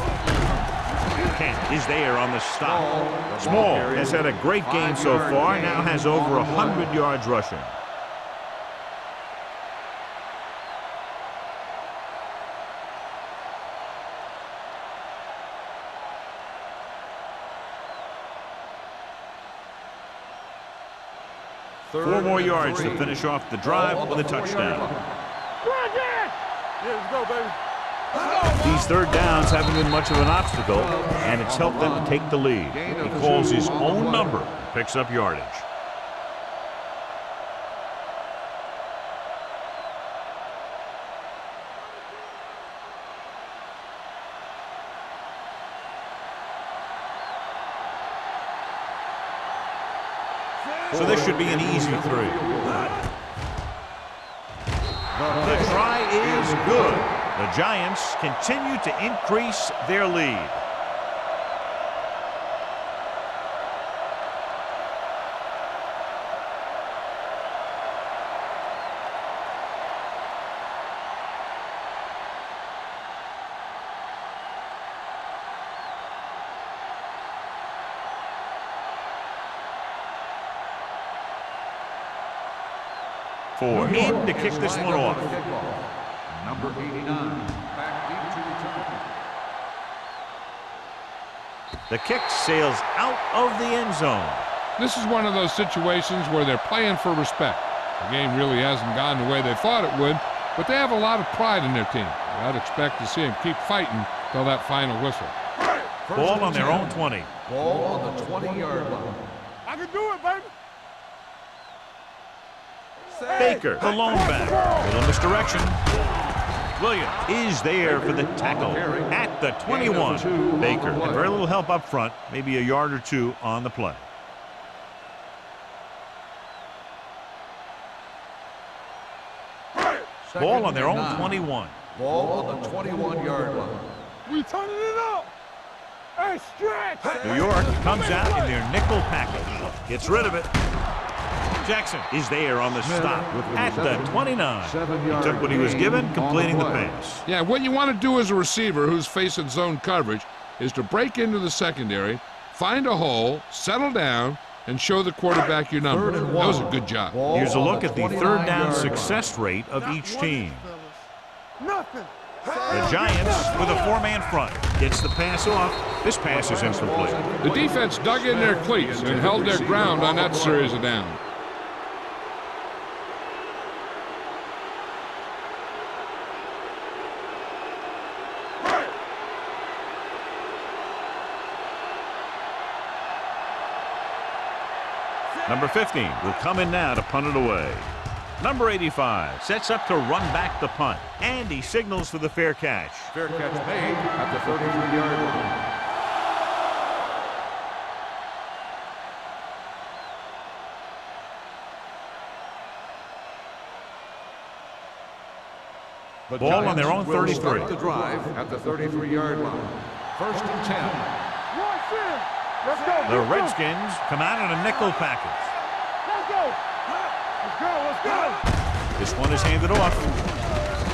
Kent is there on the stop. Small has had a great game so far, now has over 100 yards rushing. Four more yards to finish off the drive with a touchdown. Let's go, baby. These third downs haven't been much of an obstacle, and it's helped them to take the lead. He calls his own number, picks up yardage. So this should be an easy 3. The try is good. The Giants continue to increase their lead. In to kick this one off. Number 89, back deep to return. The kick sails out of the end zone. This is one of those situations where they're playing for respect. The game really hasn't gone the way they thought it would, but they have a lot of pride in their team. I'd expect to see them keep fighting till that final whistle. Ball on their own 20. Ball on the 20-yard line. I can do it, baby. Baker, the lone back. Little misdirection. Williams is there for the tackle at the 21. Baker had very little help up front, maybe a yard or 2 on the play. Ball on their own 21. Ball on the 21-yard line. We turning it up. Hey, stretch. New York comes out in their nickel package. Gets rid of it. Jackson is there on the stop at the 29. He took what he was given, completing the pass. Yeah, what you want to do as a receiver who's facing zone coverage is to break into the secondary, find a hole, settle down, and show the quarterback your number. That was a good job. Here's a look at the third down success rate of each team. Nothing. The Giants with a 4-man front. Gets the pass off. This pass is incomplete. The defense dug in their cleats and held their ground on that series of downs. Number 15 will come in now to punt it away. Number 85 sets up to run back the punt, and he signals for the fair catch. Fair catch made at the 33-yard line. The Ball Giants on their own will 33. start the drive at the 33-yard line. 1st and 10. Let's go. The Redskins come out in a nickel package. Let's go. Let's go. This one is handed off.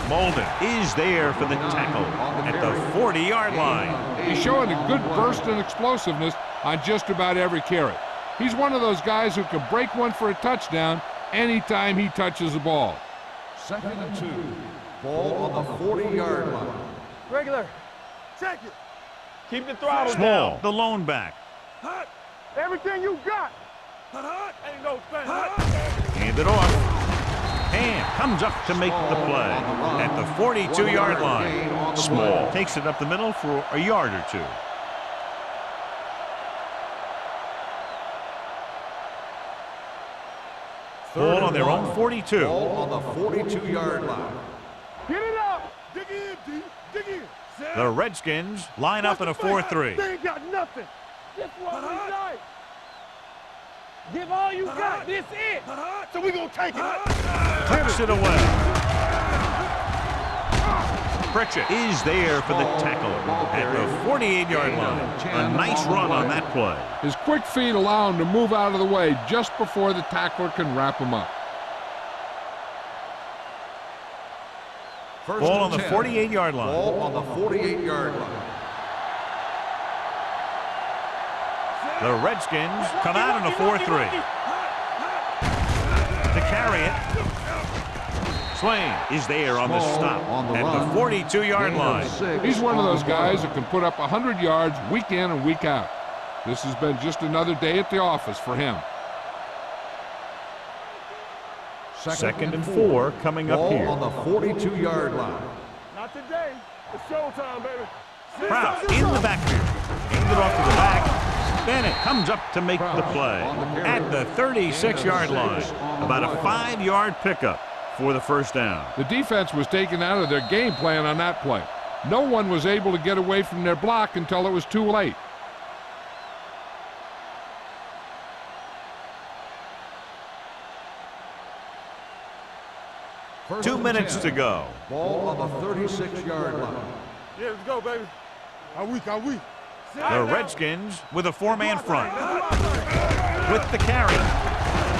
Molden is there for the tackle at the 40-yard line. He's showing a good burst and explosiveness on just about every carry. He's one of those guys who can break one for a touchdown anytime he touches the ball. 2nd and 2. Ball on the 40-yard line. Regular. Check it. Keep the throttle Small, down. the lone back. Everything you got. Ain't no thing. Hand it off. And comes up to make the play at the 42-yard line. Small takes it up the middle for a yard or two. Ball on their own 42. Ball on the 42-yard line. Get it up. Dig in, D. Dig in. The Redskins line up in a 4-3. They ain't got nothing. This what we like. Give all you got. This it. So we gonna take it. Tucks it away. Pritchett is there for the tackle at the 48-yard line. A nice run on that play. His quick feet allow him to move out of the way just before the tackler can wrap him up. Ball on the 48-yard line. Ball on the 48-yard line. The Redskins come out in a 4-3. To carry it. Swain is there on the stop at the 42-yard line. He's one of those guys that can put up 100 yards week in and week out. This has been just another day at the office for him. 2nd and 4 coming up here. On the 42-yard line. Not today. It's showtime, baby. Proud in the backfield. Hand it off to the back. Bennett comes up to make the play at the 36-yard line. About a 5-yard pickup for the first down. The defense was taken out of their game plan on that play. No one was able to get away from their block until it was too late. First 2 and minutes 10. to go. Ball on the 36-yard line. Yeah, let's go, baby. I'm weak. The Redskins with a 4-man front. With the carry.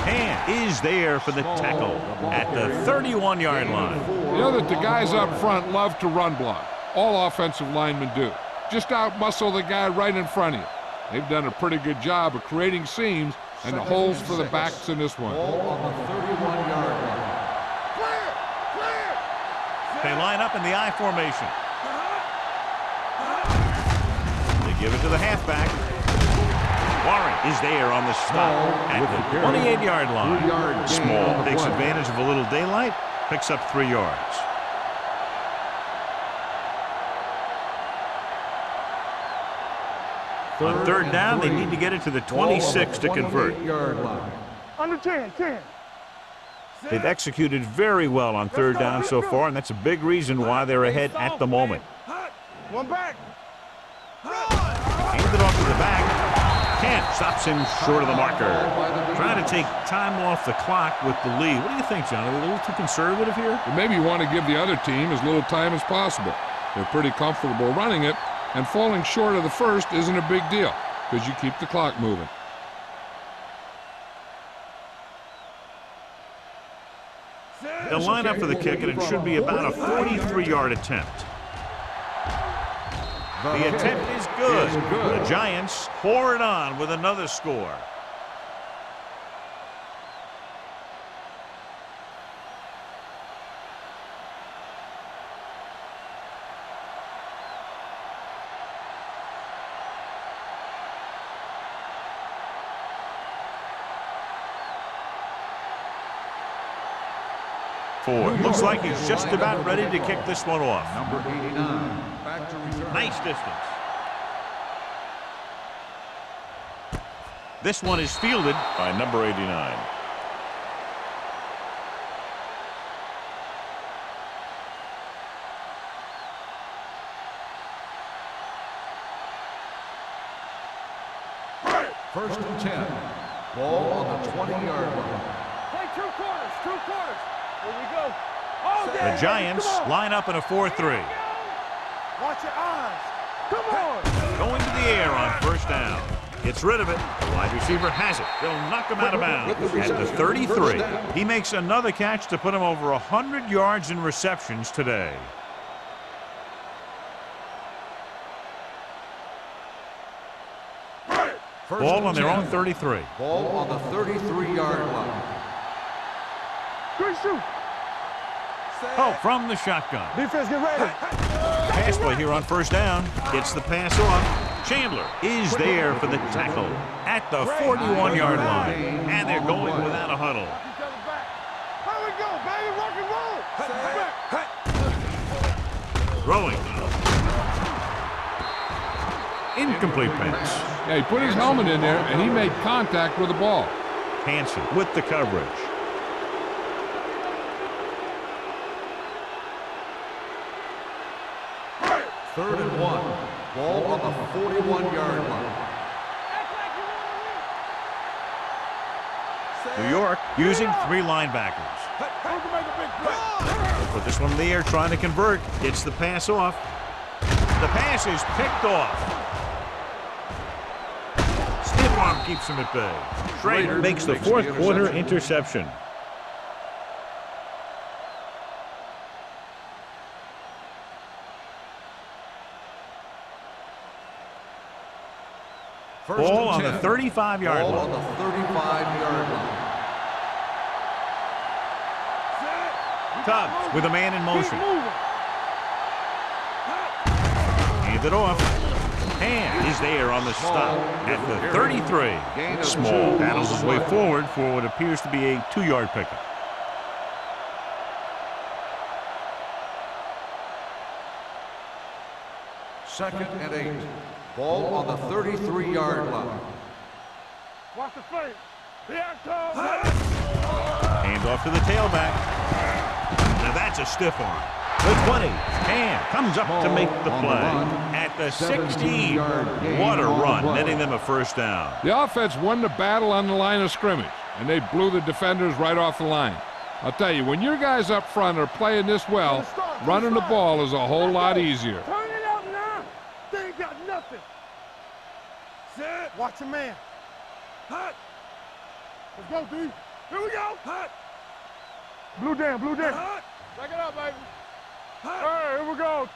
And is there for the tackle at the 31-yard line. You know that the guys up front love to run block. All offensive linemen do. Just out-muscle the guy right in front of you. They've done a pretty good job of creating seams and the holes for the backs in this one. Ball on the 31-yard line. They line up in the I formation. They give it to the halfback. Warren is there on the stop at the 28-yard line. Small takes advantage of a little daylight, picks up 3 yards. On third down, they need to get it to the 26 to convert. Under 10. They've executed very well on third down so far, and that's a big reason why they're ahead at the moment. One back. Hands it off to the back. Kent stops him short of the marker. Trying to take time off the clock with the lead. What do you think, John? Are they a little too conservative here? Well, maybe you want to give the other team as little time as possible. They're pretty comfortable running it, and falling short of the first isn't a big deal because you keep the clock moving. They'll line up for the kick, and it should be about a 43-yard attempt. The attempt is good. The Giants pour it on with another score. Looks like he's just about ready to kick this one off. Number 89. Back to return. Nice distance. This one is fielded by number 89. First and 10. Ball on the 20-yard line. Play 2 quarters. 2 quarters. Here we go. All day. The Giants line up in a 4-3. Watch your eyes. Come on. Going to the air on first down. Gets rid of it. The wide receiver has it. They'll knock him out of bounds at the 33. He makes another catch to put him over 100 yards in receptions today. Ball on their own 33. Ball on the 33-yard line. Good shoot. Oh, from the shotgun. Defense, get ready. Pass play here on first down. Gets the pass off. Chandler is there for the tackle at the 41-yard line. And they're going without a huddle. How we go, baby? Rock and roll. Throwing. Incomplete pass. Yeah, he put his helmet in there, and he made contact with the ball. Hansen with the coverage. Third and 1. Ball on the 41-yard line. New York using 3 linebackers. Put this one in the air, trying to convert. Gets the pass off. The pass is picked off. Stiff arm keeps him at bay. Schrader makes the fourth quarter interception. Ball on the 35-yard line. Ball on the 35-yard line. Tubbs with a man in motion. Hand it off. Hand is there on the stop at the 33. Small battles his way forward for what appears to be a 2-yard pickup. Second and 8. Ball on the 33-yard line. Watch the face. Here it comes. Hand off to the tailback. Now that's a stiff arm. The 20. Hand comes up to make the play at the 16. What a run, netting them a first down. The offense won the battle on the line of scrimmage, and they blew the defenders right off the line. I'll tell you, when your guys up front are playing this well, running the ball is a whole lot easier. Turn it out now. They ain't got nothing. Set. Watch a man. Hot. Let's go, D. Here we go. Hot. Blue down, blue down. Hot. Back it up, baby. Hot. All right, here we go.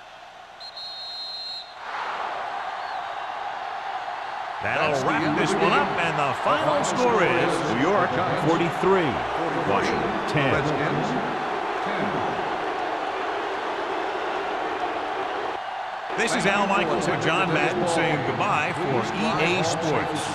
That'll wrap this one up, and the final score is New York 43, Washington 10. Redskins 10. This is Al Michaels with John Madden saying goodbye for EA Sports.